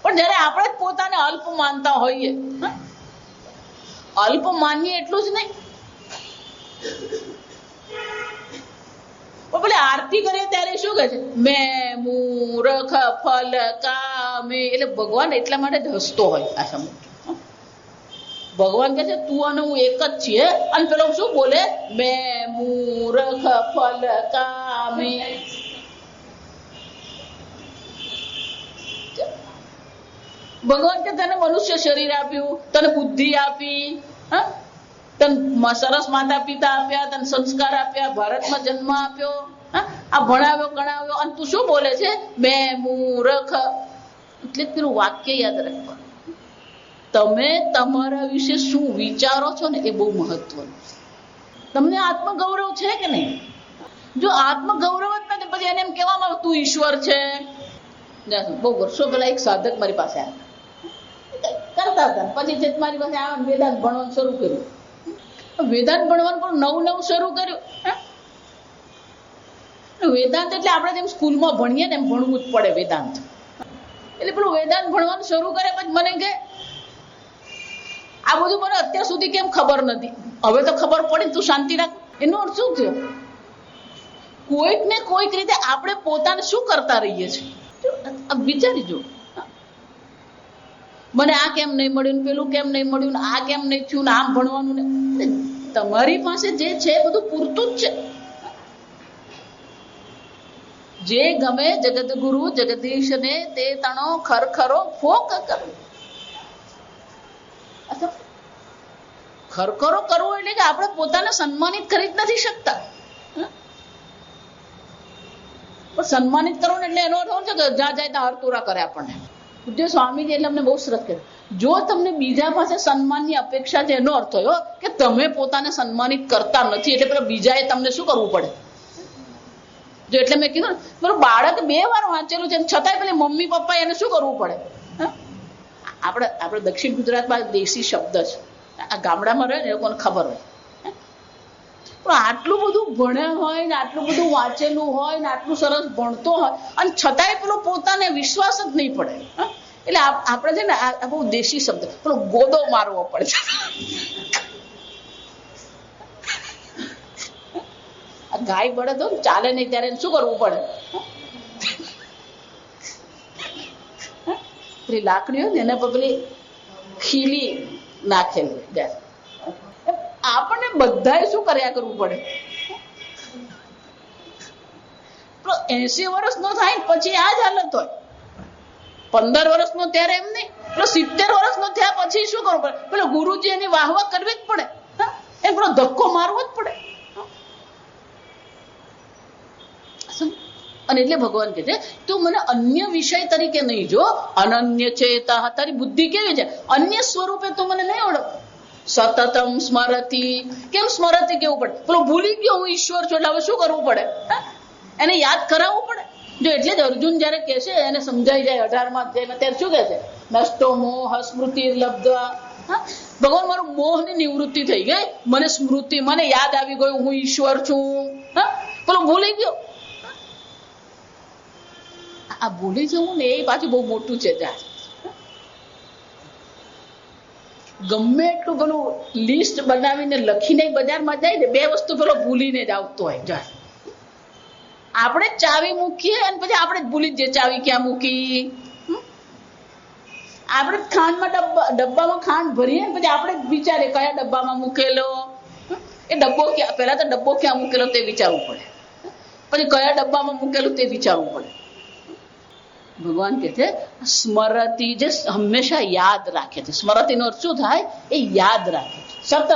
Speaker 1: પણ જયારે આપણે જ પોતાને અલ્પ માનતા હોઈએ, અલ્પ માનીએ એટલું જ નહીં, પેલી આરતી કરીએ ત્યારે શું કહે છે? મેં મૂરખ ફલ કામે. એટલે ભગવાન એટલા માટે જ હસતો હોય આ સમય. ભગવાન કહે છે તું અને હું એક જ છીએ, અને પેલો શું બોલે? મેં મૂરખ ફલ કામે. ભગવાન કે તને મનુષ્ય શરીર આપ્યું, તને બુદ્ધિ આપી, તને સરસ માતા પિતા આપ્યા, તને સંસ્કાર આપ્યા, ભારતમાં જન્મ આપ્યો, આ ભણાવ્યો ગણાવ્યો, અને તું શું બોલે છે? મેં મૂરખ. એટલે પેલું વાક્ય યાદ રાખવાનું. તમે તમારા વિશે શું વિચારો છો ને એ બહુ મહત્વનું. તમને આત્મગૌરવ છે કે નહીં? જો આત્મગૌરવ જ નથી, પછી એને એમ કહેવામાં આવે તું ઈશ્વર છે. બહુ વર્ષો પહેલા એક સાધક મારી પાસે આવ્યા, કરતા હતા, પછી જે મારી પાસે આવ્યા વેદાંત ભણવાનું શરૂ કર્યું. વેદાંત ભણવાનું પણ નવું શરૂ કર્યું. વેદાંત એટલે આપણે જેમ સ્કૂલમાં ભણીએ ને એમ ભણવું જ પડે વેદાંત. એટલે પેલું વેદાંત ભણવાનું શરૂ કરે, પછી મને કે આ બધું મને અત્યાર સુધી કેમ ખબર નથી, હવે તો ખબર પડી, તું શાંતિ રાખ. એનો અર્થ શું થયો? કોઈક ને કોઈક રીતે આપણે પોતાને શું કરતા રહીએ છીએ? વિચારી જો, મને આ કેમ નહીં મળ્યું, પેલું કેમ નહીં મળ્યું, આ કેમ નહીં થયું, આમ ભણવાનું ને. તમારી પાસે જે છે બધું પૂરતું જ છે. જે ગમે જગત ગુરુ જગદીશ ને તે તણો ખરખરો ફોક કરો. ખરખરો કરવો એટલે કે આપણે પોતાને સન્માનિત કરી જ નથી શકતા. પણ સન્માનિત કરવું એટલે એનો અર્થ છે કે જ્યાં જાય ત્યાં હરતુરા કરે આપણને. પૂજ્ય સ્વામીજી એટલે અમને બહુ સરસ કહે, જો તમને બીજા પાસે સન્માનની અપેક્ષા છે એનો અર્થ થયો કે તમે પોતાને સન્માનિત કરતા નથી, એટલે પેલા બીજાએ તમને શું કરવું પડે? જો એટલે મેં કીધું ને, બાળક 2 વાર વાંચેલું છે છતાંય પેલી મમ્મી પપ્પા એને શું કરવું પડે? આપણે દક્ષિણ ગુજરાતમાં દેશી શબ્દ છે, આ ગામડામાં રહે ને એ લોકોને ખબર હોય. પણ આટલું બધું ભણ્યા હોય ને આટલું બધું વાંચેલું હોય ને આટલું સરસ ભણતો હોય અને છતાંય પેલો પોતાને વિશ્વાસ જ નહીં પડે. એટલે આપણે છે ને આ બહુ દેશી શબ્દ, પેલો ગોદો મારવો પડે છે. ગાય બળે તો ચાલે નહીં ત્યારે શું કરવું પડે? પેલી લાકડી હોય ને એના પર પેલી ખીલી નાખેલી. આપણને બધાએ શું કર્યા કરવું પડે? 80 વર્ષનો થાય પછી આ જ હાલત હોય, 15 વર્ષનો ત્યારે એમ નહીં, 70 વર્ષનો થયા પછી શું કરવું પડે? પેલો ગુરુજી એની વાહવા કરવી જ પડે, એ પેલો ધક્કો મારવો જ પડે. અને એટલે ભગવાન કહે છે તું મને અન્ય વિષય તરીકે નહીં જો, અનન્ય ચેતા, તારી બુદ્ધિ કેવી છે, અન્ય સ્વરૂપે તું મને નહીં ઓળખ. સતતમ સ્મરતી, કેમ સ્મરતી કેવું પડે, પેલો ભૂલી ગયો હું ઈશ્વર છું એટલે હવે શું કરવું પડે, એને યાદ કરાવવું પડે. જો એટલે જ અર્જુન જયારે કહે છે એને સમજાઈ જાય 18મા અધ્યાયમાં, ત્યારે શું કહે છે, નષ્ટો મોહ સ્મૃતિ લબ્ધા. ભગવાન મારું મોહની નિવૃત્તિ થઈ ગઈ, મને સ્મૃતિ, મને યાદ આવી ગયું હું ઈશ્વર છું. પેલો ભૂલી ગયો. આ ભૂલી જવું ને એ પાછું બહુ મોટું છે. ગમે એટલું પેલું લિસ્ટ બનાવીને લખીને બજારમાં જાય ને, બે વસ્તુ પેલો ભૂલીને જ આવતો હોય. જાય આપણે ચાવી મૂકીએ અને પછી આપણે જ ભૂલી જ જઈએ ચાવી ક્યાં મૂકી. આપણે ખાંડમાં ડબ્બામાં ખાંડ ભરીએ પછી આપણે જ વિચારીએ કયા ડબ્બામાં મૂકેલો, એ ડબ્બો ક્યાં, પહેલા તો ડબ્બો ક્યાં મૂકેલો તે વિચારવું પડે, પછી કયા ડબ્બામાં મૂકેલું તે વિચારવું પડે. ભગવાન કહે છે સ્મરતી, જે હંમેશા યાદ રાખે છે. સ્મરતીનો અર્થ શું થાય, એ યાદ રાખે છે. સતત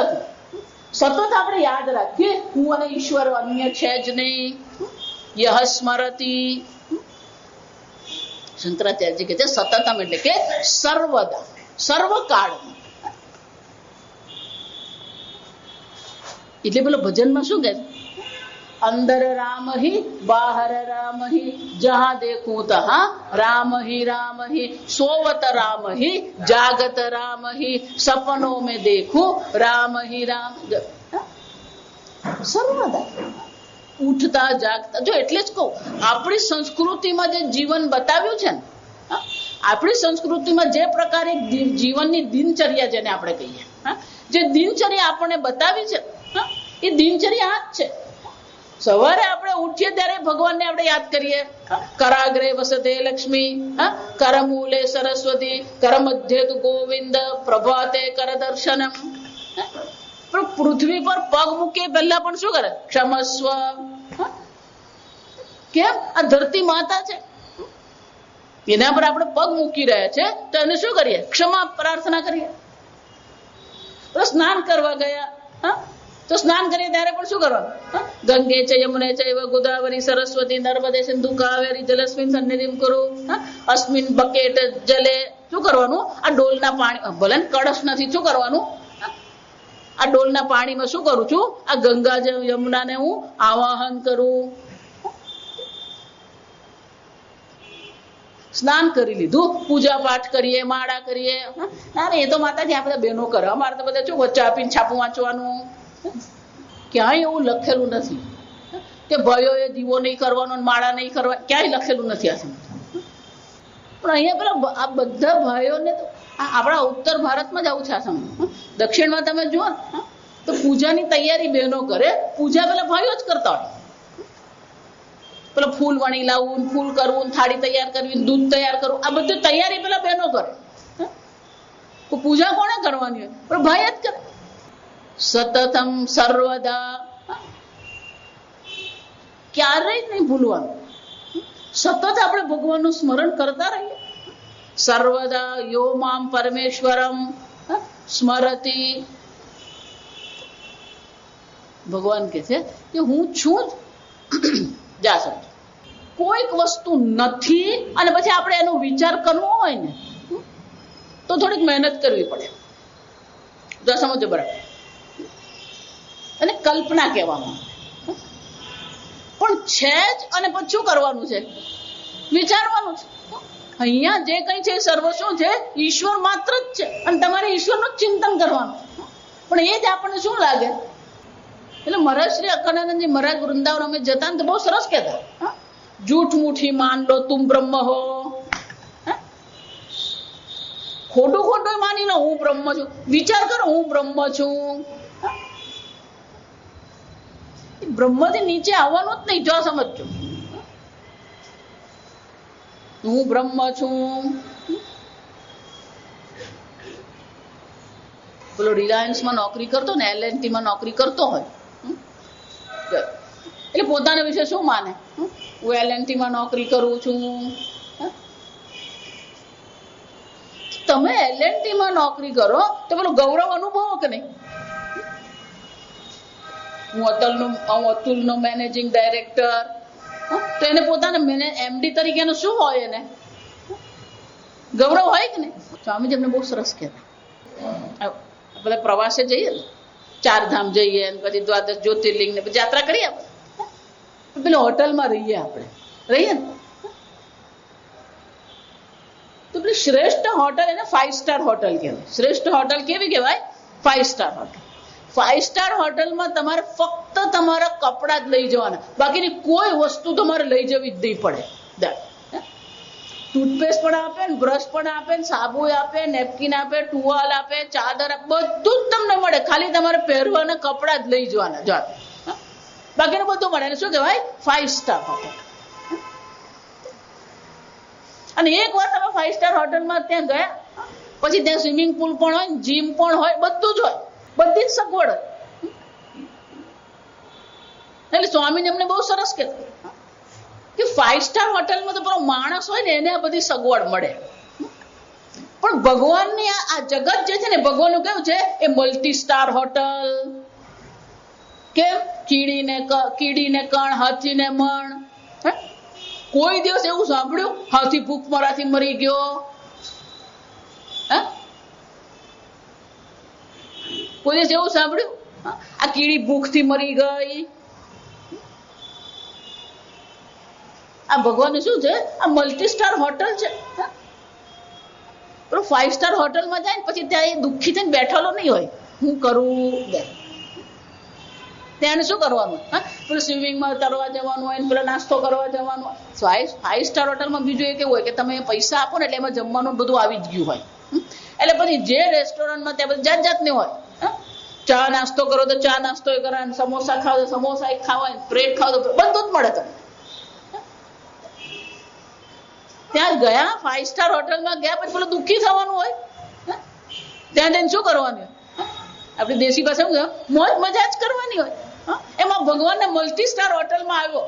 Speaker 1: સતત આપણે યાદ રાખીએ હું અને ઈશ્વર અન્ય છે જ નહીં. યહ સ્મરતી, શંકરાચાર્યજી કહે છે સતતમ એટલે કે સર્વદા, સર્વકાળ. એટલે પેલો ભજનમાં શું કહે છે, અંદર રામ હી બાહર રામ હી જહાં દેખું તહાં રામ હી સોવત રામ હી જાગત રામ હી સપનો મેં દેખું રામ હી રામ. સર્વદા ઉઠતા જાગતા. જો એટલે જ કહું, આપણી સંસ્કૃતિમાં જે જીવન બતાવ્યું છે ને, આપણી સંસ્કૃતિમાં જે પ્રકારે જીવનની દિનચર્યા જેને આપણે કહીએ, જે દિનચર્યા આપણને બતાવી છે એ દિનચર્યા આ જ છે. સવારે આપણે ઉઠીએ ત્યારે ભગવાનને આપણે યાદ કરીએ. કરાગ્રે વસતે લક્ષ્મી, કરમૂલે સરસ્વતી, કરમધ્યે તુ ગોવિંદ, પ્રભાતે કર દર્શનમ. પણ પૃથ્વી પર પગ મૂકે પહેલા પણ શું કરે, ક્ષમસ્વ. કેમ, આ ધરતી માતા છે, એના પર આપણે પગ મૂકી રહ્યા છે તો એને શું કરીએ, ક્ષમા પ્રાર્થના કરીએ. તો સ્નાન કરવા ગયા, તો સ્નાન કરીએ ત્યારે પણ શું કરવાનું, ગંગે છે યમુને ચૈવ ગોદાવરી સરસ્વતી નર્મદે સિંધુ કાવેરી જલસ્મિન સન્નિધિમ કુરુ અસ્મિન બકેટ જલે. શું કરવાનું, આ ડોલના પાણી, ભલે કળશ નથી, શું કરવાનું, આ ડોલના પાણીમાં શું કરું છું, આ ગંગા યમુનાને હું આવાહન કરું. સ્નાન કરી લીધું, પૂજા પાઠ કરીએ, માળા કરીએ. ના એ તો માતાજી આપણે બહેનો કરે, અમારે તો બધા શું વચ્ચે આપીને છાપું વાંચવાનું. ક્યાંય એવું લખેલું નથી કે ભાઈઓએ દીવો નહીં કરવાનો, માળા નહીં કરવા, ક્યાંય લખેલું નથી આ સમજ. પણ અહીંયા પેલા આ બધા ભાઈઓને તો આપણા ઉત્તર ભારતમાં જ આવું છે આ સમજ. દક્ષિણમાં તમે જુઓ તો પૂજાની તૈયારી બહેનો કરે, પૂજા પેલા ભાઈઓ જ કરતા હોય. પેલા ફૂલ વણી લાવવું, ફૂલ કરવું, થાળી તૈયાર કરવી, દૂધ તૈયાર કરવું, આ બધું તૈયારી પેલા બહેનો કરે. તો પૂજા કોણે કરવાની હોય, પણ ભાઈ જ કરે. સતતમ સર્વદા, ક્યારેય નહીં ભૂલવાનું. સતત આપણે ભગવાનનું સ્મરણ કરતા રહીએ. સર્વદા યો મામ પરમેશ્વરમ સ્મરતી. ભગવાન કહે છે કે હું છું જા સમજ. કોઈક વસ્તુ નથી અને પછી આપણે એનો વિચાર કરવો હોય ને તો થોડીક મહેનત કરવી પડે. જા સમજો બરાબર. અને કલ્પના કહેવામાં પણ છે જ, અને પછી શું કરવાનું છે, વિચારવાનું છે. અહીંયા જે કઈ છે સર્વ શું છે, ઈશ્વર માત્ર જ છે, અને તમારે ઈશ્વરનું ચિંતન કરવાનું. પણ એ જ આપણને શું લાગે, એટલે મહારાજ શ્રી અખંડાનંદજી મહારાજ વૃંદાવન અમે જતા ને તો બહુ સરસ કહેતા, જૂઠ મુઠી માન લો તુમ બ્રહ્મ હો. ખોટું ખોટું માની લો હું બ્રહ્મ છું, વિચાર કરો હું બ્રહ્મ છું. બ્રહ્મથી નીચે આવવાનું જ નહીં, જો સમજજો. હું બ્રહ્મ છું. પેલો રિલાયન્સમાં નોકરી કરતો ને, L&T માં નોકરી કરતો હોય, એટલે પોતાના વિશે શું માને, હું L&T માં નોકરી કરું છું. તમે L&T માં નોકરી કરો તો પેલો ગૌરવ અનુભવો કે નહીં, હું અતુલનો મેનેજિંગ ડાયરેક્ટર, તો એને પોતાના એમડી તરીકેનું શું હોય, એને ગૌરવ હોય કે નહીં? સ્વામીજી અમને બહુ સરસ કહેતા, બધા પ્રવાસે જઈએ ને, 4 ધામ જઈએ પછી દ્વાદશ જ્યોતિર્લિંગ ને પછી યાત્રા કરીએ, પેલી હોટલમાં રહીએ ને, તો પેલી શ્રેષ્ઠ હોટલ એને 5 સ્ટાર હોટલ કહેવાય. શ્રેષ્ઠ હોટલ કેવી કહેવાય? 5 સ્ટાર હોટલ. 5 સ્ટાર હોટલમાં તમારે ફક્ત તમારા કપડા જ લઈ જવાના, બાકીની કોઈ વસ્તુ તમારે લઈ જવી જ નહીં પડે. ટૂથપેસ્ટ પણ આપે ને, બ્રશ પણ આપે ને, સાબુ આપે, નેપકિન આપે, ટુવાલ આપે, ચાદર આપે, બધું જ તમને મળે. ખાલી તમારે પહેરવાના કપડા જ લઈ જવાના, બાકીનું બધું મળે. શું કહેવાય? 5 સ્ટાર હોટલ. અને એક વાર તમે 5 સ્ટાર હોટલમાં ત્યાં ગયા પછી ત્યાં સ્વિમિંગ પુલ પણ હોય, જીમ પણ હોય, બધું જ હોય, બધી જ સગવડ હોય. એટલે સ્વામીને અમને બહુ સરસ કહેતા કે 5 સ્ટાર હોટલમાં તો પેલો માણસ હોય ને એને આ બધી સગવડ મળે, પણ ભગવાનની આ જગત જે છે ને, ભગવાનનું કેવું છે? એ મલ્ટી સ્ટાર હોટલ. કેમ? કીડીને કણ, હાથીને મણ. કોઈ દિવસ એવું સાંભળ્યું હાથી ભૂખ મરાથી મરી ગયો? કોઈ દિવસ એવું સાંભળ્યું આ કીડી ભૂખથી મરી ગઈ? આ ભગવાન શું છે? આ મલ્ટી સ્ટાર હોટલ છે. 5 સ્ટાર હોટલમાં જાય ને પછી ત્યાં એ દુઃખી થઈને બેઠેલો નહીં હોય, હું કરું. ત્યાં શું કરવાનું? પેલું સ્વિમિંગમાં તરવા જવાનું હોય, પેલો નાસ્તો કરવા જવાનું હોય. 5 સ્ટાર હોટલમાં બીજું એ કેવું હોય કે તમે પૈસા આપો ને એટલે એમાં જમવાનું બધું આવી જ ગયું હોય. એટલે પછી જે રેસ્ટોરન્ટમાં ત્યાં બધી જાત જાતની હોય. ચા નાસ્તો કરો તો ચા નાસ્તો એ કરે, સમોસા ખાવ તો સમોસા ખાવા, બ્રેડ ખાવ તો બધું જ મળે તમને. ત્યાં ગયા 5 સ્ટાર હોટલમાં ગયા પછી પેલું દુઃખી થવાનું હોય, ત્યાં જઈને શું કરવાનું? આપણી દેશી ભાષા મોજ મજા જ કરવાની હોય. એમાં ભગવાનને મલ્ટી સ્ટાર હોટલમાં આવ્યો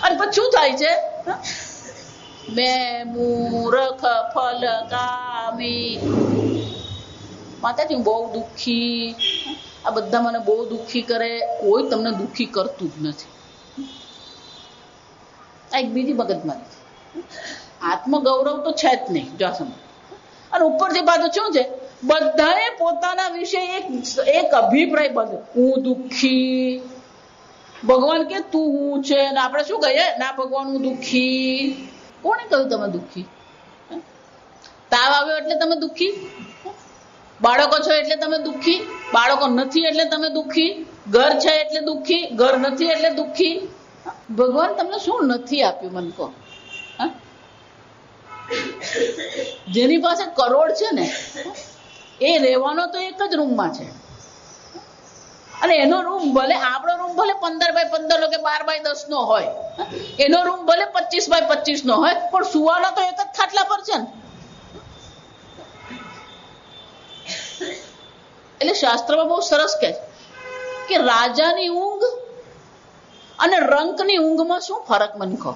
Speaker 1: અને પછી શું થાય છે? મેં મૂર્ખ ફલ કામી. માતાજી બહુ દુઃખી, આ બધા મને બહુ દુઃખી કરે. કોઈ તમને દુઃખી કરતું જ નથી. આ એક બીજી મગજમારી છે. આત્મગૌરવ તો છે જ નહીં, જો સમજ. અને ઉપરથી પાછું શું છે? બધાએ પોતાના વિશે એક અભિપ્રાય બધો, હું દુઃખી. ભગવાન કે તું હું છે, ને આપણે શું કહીએ? ના ભગવાન હું દુઃખી. કોણે કહ્યું તમે દુઃખી? તાવ આવ્યો એટલે તમે દુઃખી? બાળકો છો એટલે તમે દુઃખી? બાળકો નથી એટલે તમે દુઃખી? ઘર છે એટલે દુઃખી? ઘર નથી એટલે દુઃખી? ભગવાન તમને શું નથી આપ્યું મને કહો? જેની પાસે કરોડ છે ને એ રહેવાનો તો એક જ રૂમમાં છે, અને એનો રૂમ ભલે આપણો રૂમ ભલે 15x15 કે 12x10 નો હોય, એનો રૂમ ભલે 25x25 નો હોય, પણ સુવાનો તો એક જ ખાટલા પર છે ને. એટલે શાસ્ત્રમાં બહુ સરસ કહે કે રાજાની ઊંઘ અને રંકની ઊંઘમાં શું ફરક મને કહો?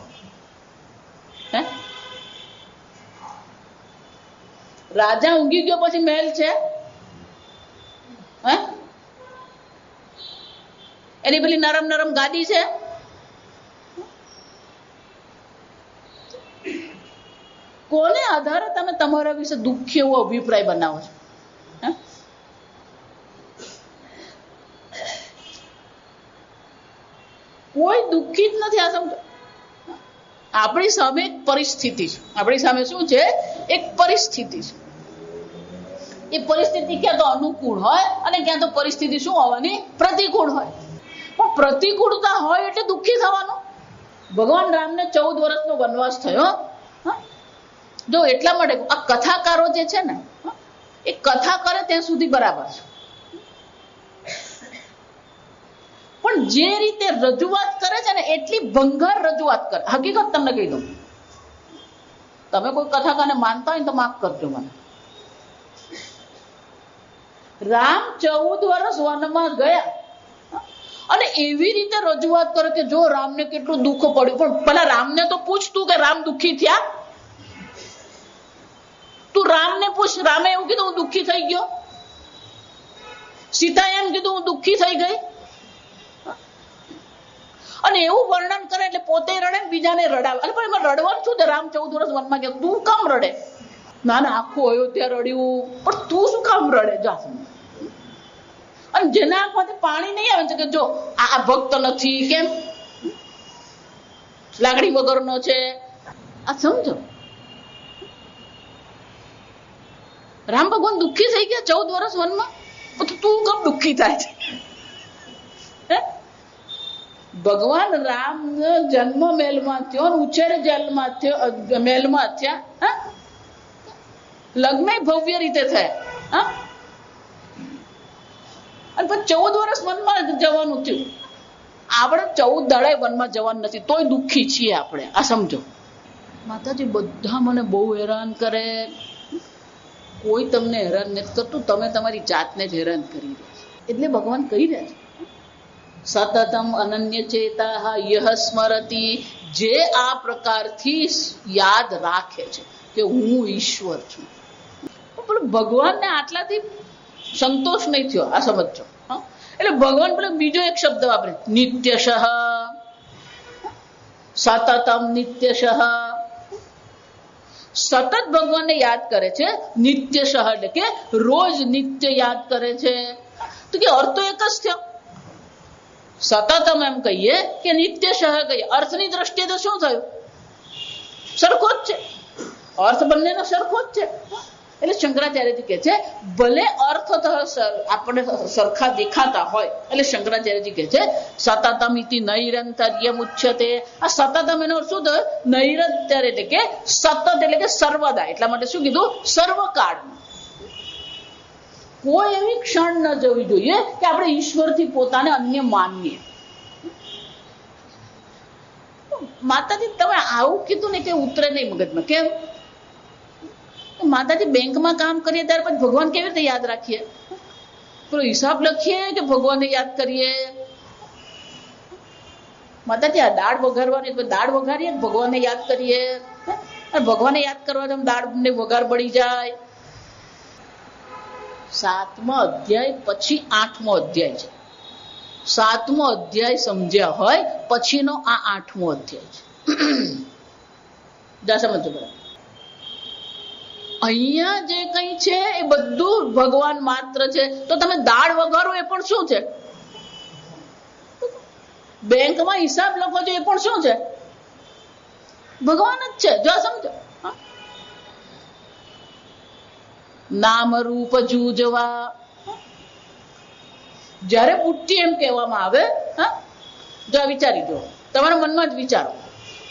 Speaker 1: રાજા ઊંઘી ગયો પછી મહેલ છે? એની પેલી નરમ નરમ ગાદી છે? કોને આધારે તમે તમારા વિશે દુઃખી એવો અભિપ્રાય બનાવો છો? કોઈ દુઃખી જ નથી. આ સમજો, આપણી સામે એક પરિસ્થિતિ છે. આપણી સામે શું છે? એક પરિસ્થિતિ છે. એ પરિસ્થિતિ ક્યાં તો અનુકૂળ હોય અને ક્યાં તો પરિસ્થિતિ શું હોવાની? પ્રતિકૂળ હોય. પણ પ્રતિકૂળતા હોય એટલે દુઃખી થવાનું. ભગવાન રામને 14 વર્ષનો વનવાસ થયો. જો એટલા માટે આ કથાકારો જે છે ને એ કથા કરે ત્યાં સુધી બરાબર છે, પણ જે રીતે રજૂઆત કરે છે ને એટલી ભંગાર રજૂઆત કરે. હકીકત તમને કહી દઉં, તમે કોઈ કથાકારને માનતા હોય તો માફ કરજો મને. રામ 14 વર્ષ વનમાં ગયા અને એવી રીતે રજૂઆત કરે કે જો રામને કેટલું દુઃખ પડ્યું. પણ પેલા રામને તો પૂછતું કે રામ દુઃખી થયા? તું રામને પૂછ. રામે એવું કીધું હું દુઃખી થઈ ગયો? સીતાએ એમ કીધું હું દુઃખી થઈ ગઈ? અને એવું વર્ણન કરે એટલે પોતે રડે ને બીજાને રડાવે. અરે પણ એમાં રડવાનું શું છે? રામ 14 વર્ષ વનમાં ગયા, તું કામ રડે? ના ના, આખું અયોધ્યા રડ્યું, પણ તું શું કામ રડે? જા. અને જેના આંખમાંથી પાણી નહીં આવે છે કે જો આ ભક્ત નથી, કેમ? લાગણી વગરનો છે. આ સમજો, રામ ભગવાન દુઃખી થઈ ગયા 14 વર્ષ વનમાં, તો તું કેમ દુઃખી થાય છે? ભગવાન રામ જન્મ મહેલમાં થયો, ઉછેર જેલમાં થયો, મહેલમાં થયા, લગ્ન ભવ્ય રીતે થયા, અને પછી 14 વર્ષ વનમાં જવાનું થયું. આપણે 14 દાડા વનમાં જવાનું નથી, તોય દુઃખી છીએ આપણે. આ સમજો. માતાજી બધા મને બહુ હેરાન કરે. કોઈ તમને હેરાન નથી કરતું, તમે તમારી જાતને જ હેરાન કરી રહ્યા છો. એટલે ભગવાન કહી રહ્યા છે, સતતમ અનન્ય ચેતા યહ સ્મરતિ, જે આ પ્રકારથી યાદ રાખે છે કે હું ઈશ્વર છું. પણ ભગવાનને આટલાથી સંતોષ નહીં થયો. આ સમજો. એટલે ભગવાન પેલો બીજો એક શબ્દ વાપરે, નિત્યશઃ. સતતમ નિત્યશઃ. સતત ભગવાનને યાદ કરે છે. નિત્યશઃ એટલે કે રોજ નિત્ય યાદ કરે છે. તો કે અર્થ તો એક જ થયો. સતતમ એમ કહીએ કે નિત્યશઃ કહીએ, અર્થની દ્રષ્ટિએ તો શું થયું? સરખો જ છે. અર્થ બંનેનો સરખો જ છે. એટલે શંકરાચાર્યજી કહે છે ભલે અર્થ આપણે સરખા દેખાતા હોય, એટલે શંકરાચાર્યજી કહે છે સતતમ ઇતિ નૈરંતર્યમ ઉચ્યતે. આ સતતમ એનો શું થયો? નૈરંતર એટલે કે સતત એટલે કે સર્વદા. એટલા માટે શું કીધું? સર્વકાળમાં કોઈ એવી ક્ષણ ન જવી જોઈએ કે આપણે ઈશ્વરથી પોતાને અન્ય માનીએ. માતાજી તમે આવું કીધું ને કે ઉતરે નહીં મગજમાં. કેમ? માતાજી બેંકમાં કામ કરીએ ત્યારે પછી ભગવાન કેવી રીતે યાદ રાખીએ? પેલો હિસાબ લખીએ કે ભગવાનને યાદ કરીએ? માતાજી આ દાળ વઘારવાની, દાળ વઘારીએ ભગવાનને યાદ કરીએ. ભગવાનને યાદ કરવા દાળ ને વઘાર બળી જાય. 7મા અધ્યાય પછી 8મો અધ્યાય છે. 7મો અધ્યાય સમજ્યા હોય પછીનો આ 8મો અધ્યાય છે. જા સમજો બરાબર. અહીંયા જે કઈ છે એ બધું ભગવાન માત્ર છે. તો તમે દાળ વઘારો એ પણ શું છે? બેંકમાં હિસાબ લખો છો એ પણ શું છે? ભગવાન જ છે. જો સમજો. નામ રૂપ જૂજવા. જયારે બુટ્ટી એમ કહેવામાં આવે, જો વિચારી દો, તમારા મનમાં જ વિચારો.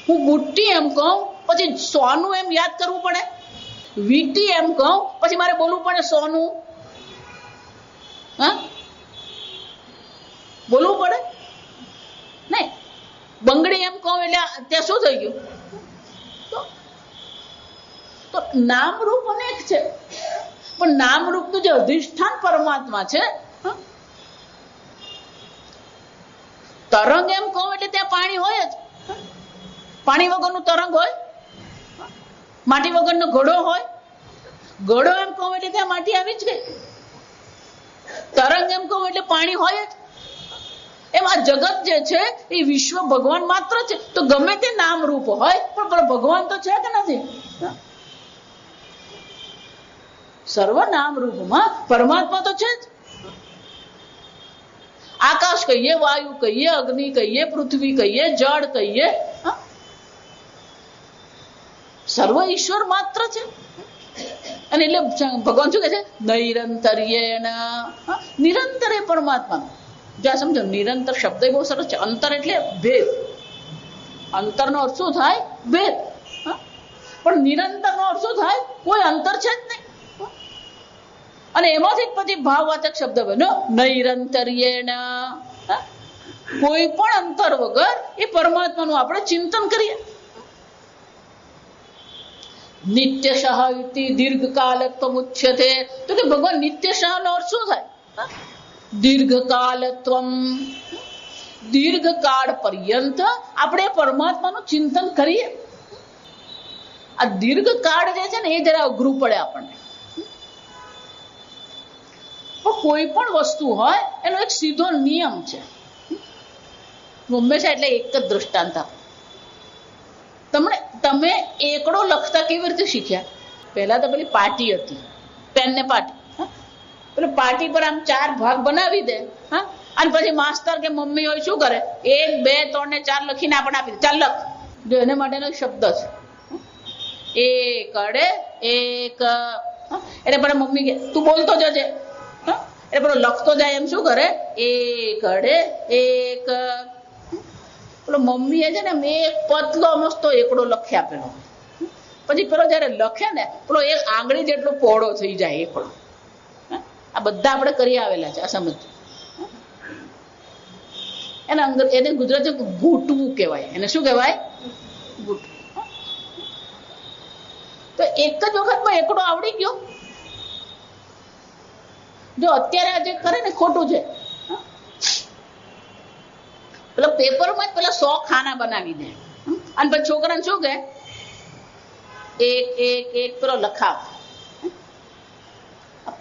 Speaker 1: હું બુટ્ટી એમ કહું પછી સોનું એમ યાદ કરવું પડે? વીટી એમ કહું પછી મારે બોલવું પડે સોનું? બોલવું પડે નહીં. બંગડી એમ કહું એટલે ત્યાં શું થઈ ગયું? તો નામરૂપ અનેક છે, પણ નામરૂપનું જે અધિષ્ઠાન પરમાત્મા છે. તરંગ એમ કહું એટલે ત્યાં પાણી હોય જ. પાણી વગરનું તરંગ હોય? માટી વગરનો ઘડો હોય? ઘડો એમ કહું એટલે ત્યાં માટી આવી જ ગઈ. તરંગ એમ કહું એટલે પાણી હોય જ. એમ આ જગત જે છે એ વિશ્વ ભગવાન માત્ર છે. તો ગમે તે નામ રૂપ હોય પણ ભગવાન તો છે કે નથી? સર્વ નામ રૂપમાં પરમાત્મા તો છે જ. આકાશ કહીએ, વાયુ કહીએ, અગ્નિ કહીએ, પૃથ્વી કહીએ, જળ કહીએ, સર્વ ઈશ્વર માત્ર છે. અને એટલે ભગવાન શું કહે છે? નૈરંતર્યેણ. નિરંતર એ પરમાત્મા. જ્યાં સમજો, નિરંતર શબ્દ બહુ સરસ છે. અંતર એટલે ભેદ. અંતરનો અર્થ શું થાય? ભેદ. પણ નિરંતરનો અર્થ શું થાય? કોઈ અંતર છે જ નહીં. અને એમાંથી પછી ભાવવાચક શબ્દ બન્યો નૈરંતર્યેણ. કોઈ પણ અંતર વગર એ પરમાત્માનું આપણે ચિંતન કરીએ. નિત્યશઃ ઇતિ દીર્ઘકાલત્વમ ઉચ્યતે. તો કે ભગવાન નિત્યશઃ નો અર્થ શું થાય? દીર્ઘકાલત્વમ. દીર્ઘકાળ પર્યંત આપણે પરમાત્માનું ચિંતન કરીએ. આ દીર્ઘકાળ જે છે ને એ જરા અઘરું પડે આપણને. કોઈ પણ વસ્તુ હોય એનો એક સીધો નિયમ છે. હંમેશા એટલે એક જ દ્રષ્ટાંત આપો. તમે એકડો લખતા કેવી રીતે શીખ્યા? પહેલા તો પેલી પાટી હતી, પેન ને પાટી, પેલું પાટી પર આમ 4 ભાગ બનાવી દે, હા, અને પછી માસ્તર કે મમ્મી હોય શું કરે, 1 2 3 ને 4 લખીને આપણે આપી દે, ચાલ લખ. જો એને માટેનો શબ્દ છે એકડે એક, એટલે પેલા મમ્મી કે તું બોલતો જજે, એટલે પેલો લખતો જાય એમ શું કરે, એકડે એક. પેલો મમ્મી એ છે ને એક પતલો મસ્તો એકડો લખી આપેલો, પછી પેલો જયારે લખે ને પેલો એક આંગળી જેટલો પહોળો થઈ જાય એકડો. આ બધા આપણે કરી આવેલા છે, આ સમજો. એને ગુજરાતી ઘૂંટવું કહેવાય. એને શું કહેવાય? ઘૂંટવું. તો એક જ વખતમાં એકડો આવડી ગયો. જો અત્યારે આ જે કરે ને ખોટું છે. પેલા પેપરમાં પેલા 100 ખાના બનાવી દે, અને પછી છોકરાને શું કહે, એક એક એક પેલો લખાવ.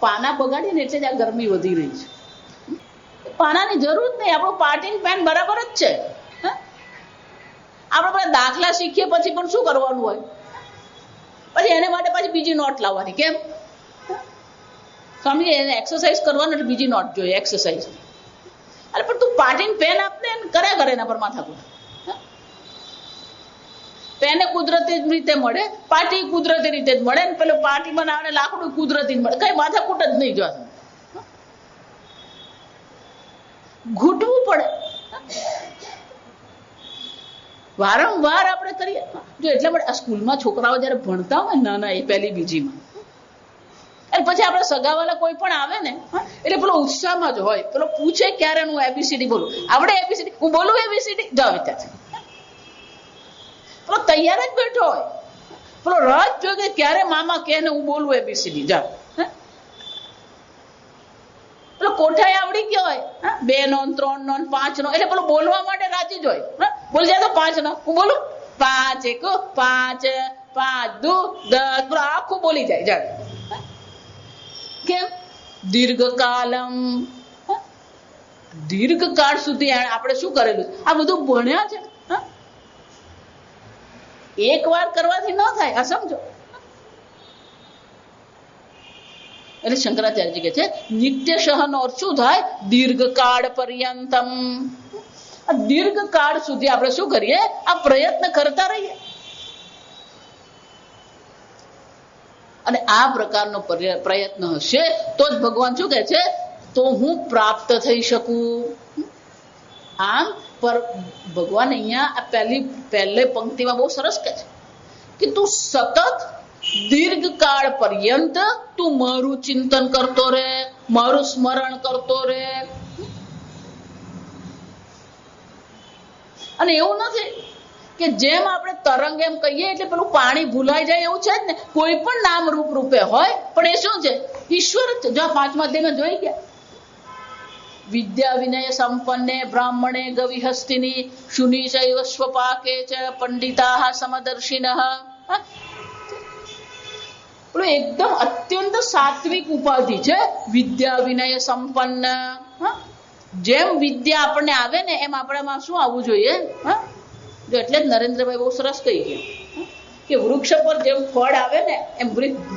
Speaker 1: પાના બગાડીને એટલે જ આ ગરમી વધી રહી છે. પાનાની જરૂર જ નહીં, આપણું પાર્ટીન પેન બરાબર જ છે. આપણે પેલા દાખલા શીખીએ પછી પણ શું કરવાનું હોય, પછી એને માટે પાછી બીજી નોટ લાવવાની. કેમ? સમજી, એને એક્સરસાઇઝ કરવાનું એટલે બીજી નોટ જોઈએ એક્સરસાઇઝ. અરે પણ તું પાર્ટીન પેન આપને કર્યા કરે એના પર માથાકૂટ. પેન કુદરતી રીતે મળે, પાટી કુદરતી રીતે જ મળે, ને પેલું પાટી બનાવે લાકડું કુદરતી મળે, કઈ માથાકૂટ જ નહીં. જો ઘૂંટવું પડે, વારંવાર આપણે કરીએ. જો એટલા માટે આ સ્કૂલમાં છોકરાઓ જયારે ભણતા હોય નાના, એ પહેલી બીજીમાં, અને પછી આપણે સગાવાલા કોઈ પણ આવે ને, એટલે પેલો ઉત્સાહમાં જ હોય. પેલો પૂછે ક્યારે હું એબીસીડી બોલું, આવડે એબીસીડી, હું બોલું એબીસીડી, જાવ ત્યાંથી. પેલો તૈયાર જ બેઠો હોય, પેલો રાત જોઈ કે ક્યારે મામા કહે ને હું બોલું એબીસીડી, જાવ. પેલો કોઠાએ આવડી ગયો હોય, 2 નો 3 નો 5 નો, એટલે પેલો બોલવા માટે રાજી જ હોય. બોલ જાય તો 5 નો, હું બોલું 5 1 5 5 2 10, પેલો આખું બોલી જાય. જાવ. કેમ? દીર્ઘકાલમ, દીર્ઘકાળ સુધી આપણે શું કરેલું, આ બધું ભણ્યા છે. એક વાર કરવાથી ન થાય, આ સમજો. એટલે શંકરાચાર્યજી કહે છે નિત્ય સહનો અર્થ શું થાય, દીર્ઘકાળ પર્યંતમ. દીર્ઘકાળ સુધી આપણે શું કરીએ, આ પ્રયત્ન કરતા રહીએ. અને આ પ્રકારનો પ્રયત્ન હશે તો જ ભગવાન શું કહે છે, તો હું પ્રાપ્ત થઈ શકું. આમ પર ભગવાન અહીંયા આ પહેલી પંક્તિમાં બહુ સરસ કહે છે કે તું સતત દીર્ઘકાળ પર્યંત તું મારું ચિંતન કરતો રહે, મારું સ્મરણ કરતો રહે. અને એવું નથી કે જેમ આપણે તરંગ એમ કહીએ એટલે પેલું પાણી ભૂલાઈ જાય, એવું છે જ ને. કોઈ પણ નામ રૂપ રૂપે હોય, પણ એ શું છે, ઈશ્વર જ છે. જો 5મા અધ્યાયમાં જોઈ ગયા, વિદ્યા વિનય સંપન્ને બ્રાહ્મણે ગવિ હસ્તિની શુની ચૈવ સ્વપાકે ચ પંડિતાઃ સમદર્શિનઃ. પેલું એકદમ અત્યંત સાત્વિક ઉપાધિ છે, વિદ્યા વિનય સંપન્ન. જેમ વિદ્યા આપણને આવે ને એમ આપણામાં શું આવવું જોઈએ. જો એટલે જ નરેન્દ્રભાઈ બહુ સરસ કહી ગયા કે વૃક્ષ પર જેમ ફળ આવે ને એમ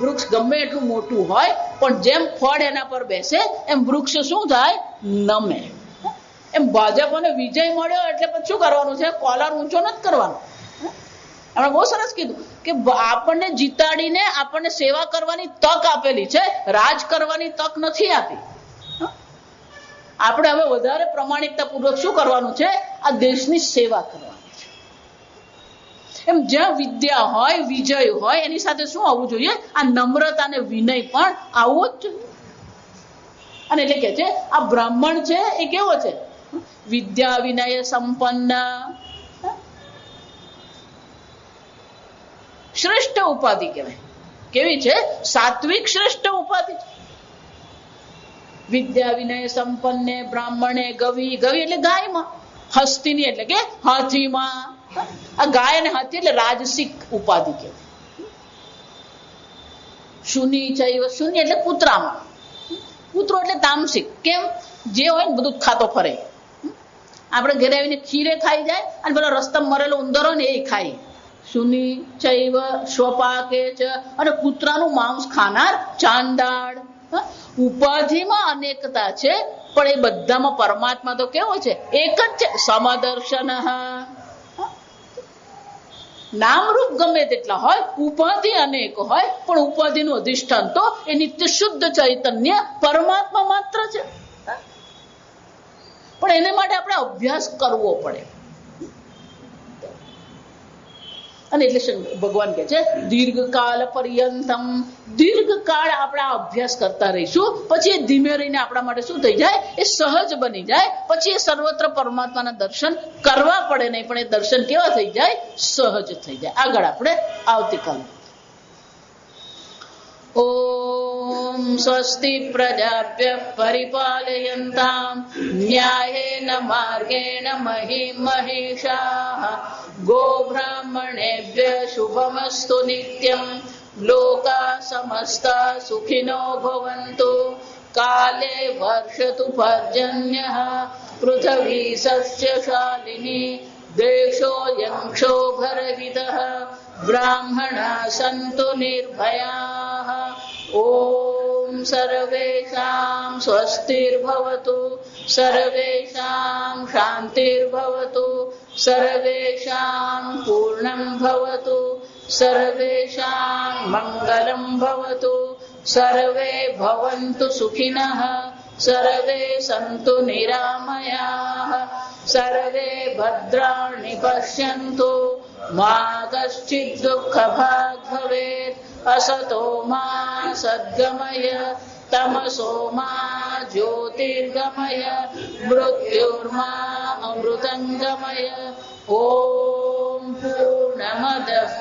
Speaker 1: વૃક્ષ ગમે એટલું મોટું હોય, પણ જેમ ફળ એના પર બેસે એમ વૃક્ષ શું થાય, નમે. એમ ભાજપને વિજય મળ્યો એટલે પછી શું કરવાનું છે, કોલર ઊંચો નથી કરવાનો. એમણે બહુ સરસ કીધું કે આપણને જીતાડીને આપણને સેવા કરવાની તક આપેલી છે, રાજ કરવાની તક નથી આપી. આપણે હવે વધારે પ્રમાણિકતા પૂર્વક શું કરવાનું છે, આ દેશની સેવા કરવાની છે. એમ જ્યાં વિદ્યા હોય, વિજય હોય, એની સાથે શું આવવું જોઈએ, આ નમ્રતા અને વિનય પણ આવવો જ જોઈએ. અને એટલે કે છે આ બ્રાહ્મણ છે એ કેવો છે, વિદ્યા વિનય સંપન્ન. શ્રેષ્ઠ ઉપાધિ કહેવાય. કેવી છે, સાત્વિક શ્રેષ્ઠ ઉપાધિ છે. વિદ્યા વિનય સંપન્ને બ્રાહ્મણે ગવિ, ગવિ એટલે ગાયમાં, હસ્તિની એટલે કે હાથીમાં. આ ગાય અને હાથી એટલે રાજસિક ઉપાધિ કહેવાય. શુની ચૈવ, શુની એટલે કૂતરામાં, કૂતરો એટલે તામસિક. કેમ, જે હોય ને બધું ખાતો ફરે. આપણે ઘરે આવીને ખીરે ખાઈ જાય અને પેલો રસ્તામાં મરેલો ઉંદરો ને એ ખાય. શુનિ ચૈવ સ્વપાકે ચ, અને કૂતરાનું માંસ ખાનાર ચાંડાળ. ઉપાધિમાં અનેકતા છે, પણ એ બધામાં પરમાત્મા તો કેવો છે? એક જ છે. સમદર્શન. નામરૂપ ગમે તેટલા હોય, ઉપાધિ અનેક હોય, પણ ઉપાધિનું અધિષ્ઠાન તો એ નિત્ય શુદ્ધ ચૈતન્ય પરમાત્મા માત્ર છે. પણ એને માટે આપણે અભ્યાસ કરવો પડે. અને એટલે ભગવાન કહે છે દીર્ઘકાળ પર્યંતમ, દીર્ઘકાળ આપણે અભ્યાસ કરતા રહીશું, પછી એ ધીમે રહીને આપણા માટે શું થઈ જાય? એ સહજ બની જાય. પછી એ સર્વત્ર પરમાત્માના દર્શન કરવા પડે નહીં, પણ એ દર્શન કેવા થઈ જાય? સહજ થઈ જાય. આગળ આપણે આવતીકાલે. ઓમ સ્વસ્તિ પ્રજાભ્ય પરિપાલયન્તામ ન્યાયેન માર્ગેણ મહિમ મહેશાઃ ગોબ્રાહ્મણેભ્ય શુભમસ્તુ નિત્યં લોકા સમસ્તા સુખિનો ભવન્તુ કાલે વર્ષતુ પર્જન્યઃ પૃથ્વી સસ્યશાલિની દેશોऽયં ક્ષોભરહિતઃ બ્રાહ્મણા સંતુ નિર્ભયાઃ ઓમ સર્વેષાં સ્વસ્તિર્ભવતુ સર્વેષાં શાંતિર્ભવતુ સર્વેષાં પૂર્ણં ભવતુ સર્વેષાં મંગલં ભવતુ સર્વે ભવन्तુ સુખિનઃ સર્વે સन्तુ નિરામયાઃ સર્વે ભદ્રાણિ પશ્યन्तુ મા કશ્ચિદ દુઃખભાગ ભવેत् असतो मा सद्गमय तमसो मा ज्योतिर्गमय मृत्युर्मा अमृतंगमय ओम पूर्णमदः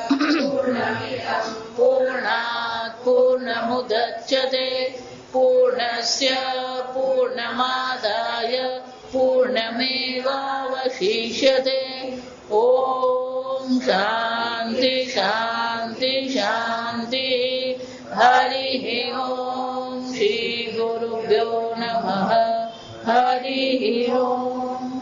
Speaker 1: पूर्णात् पूर्णमुदच्यते पूर्णस्य पूर्णमादाय पूर्णमेवावशिष्यते ओम शांति शांति शांति. हरि ओम श्री गुरुभ्यो नमः. हरि ओम.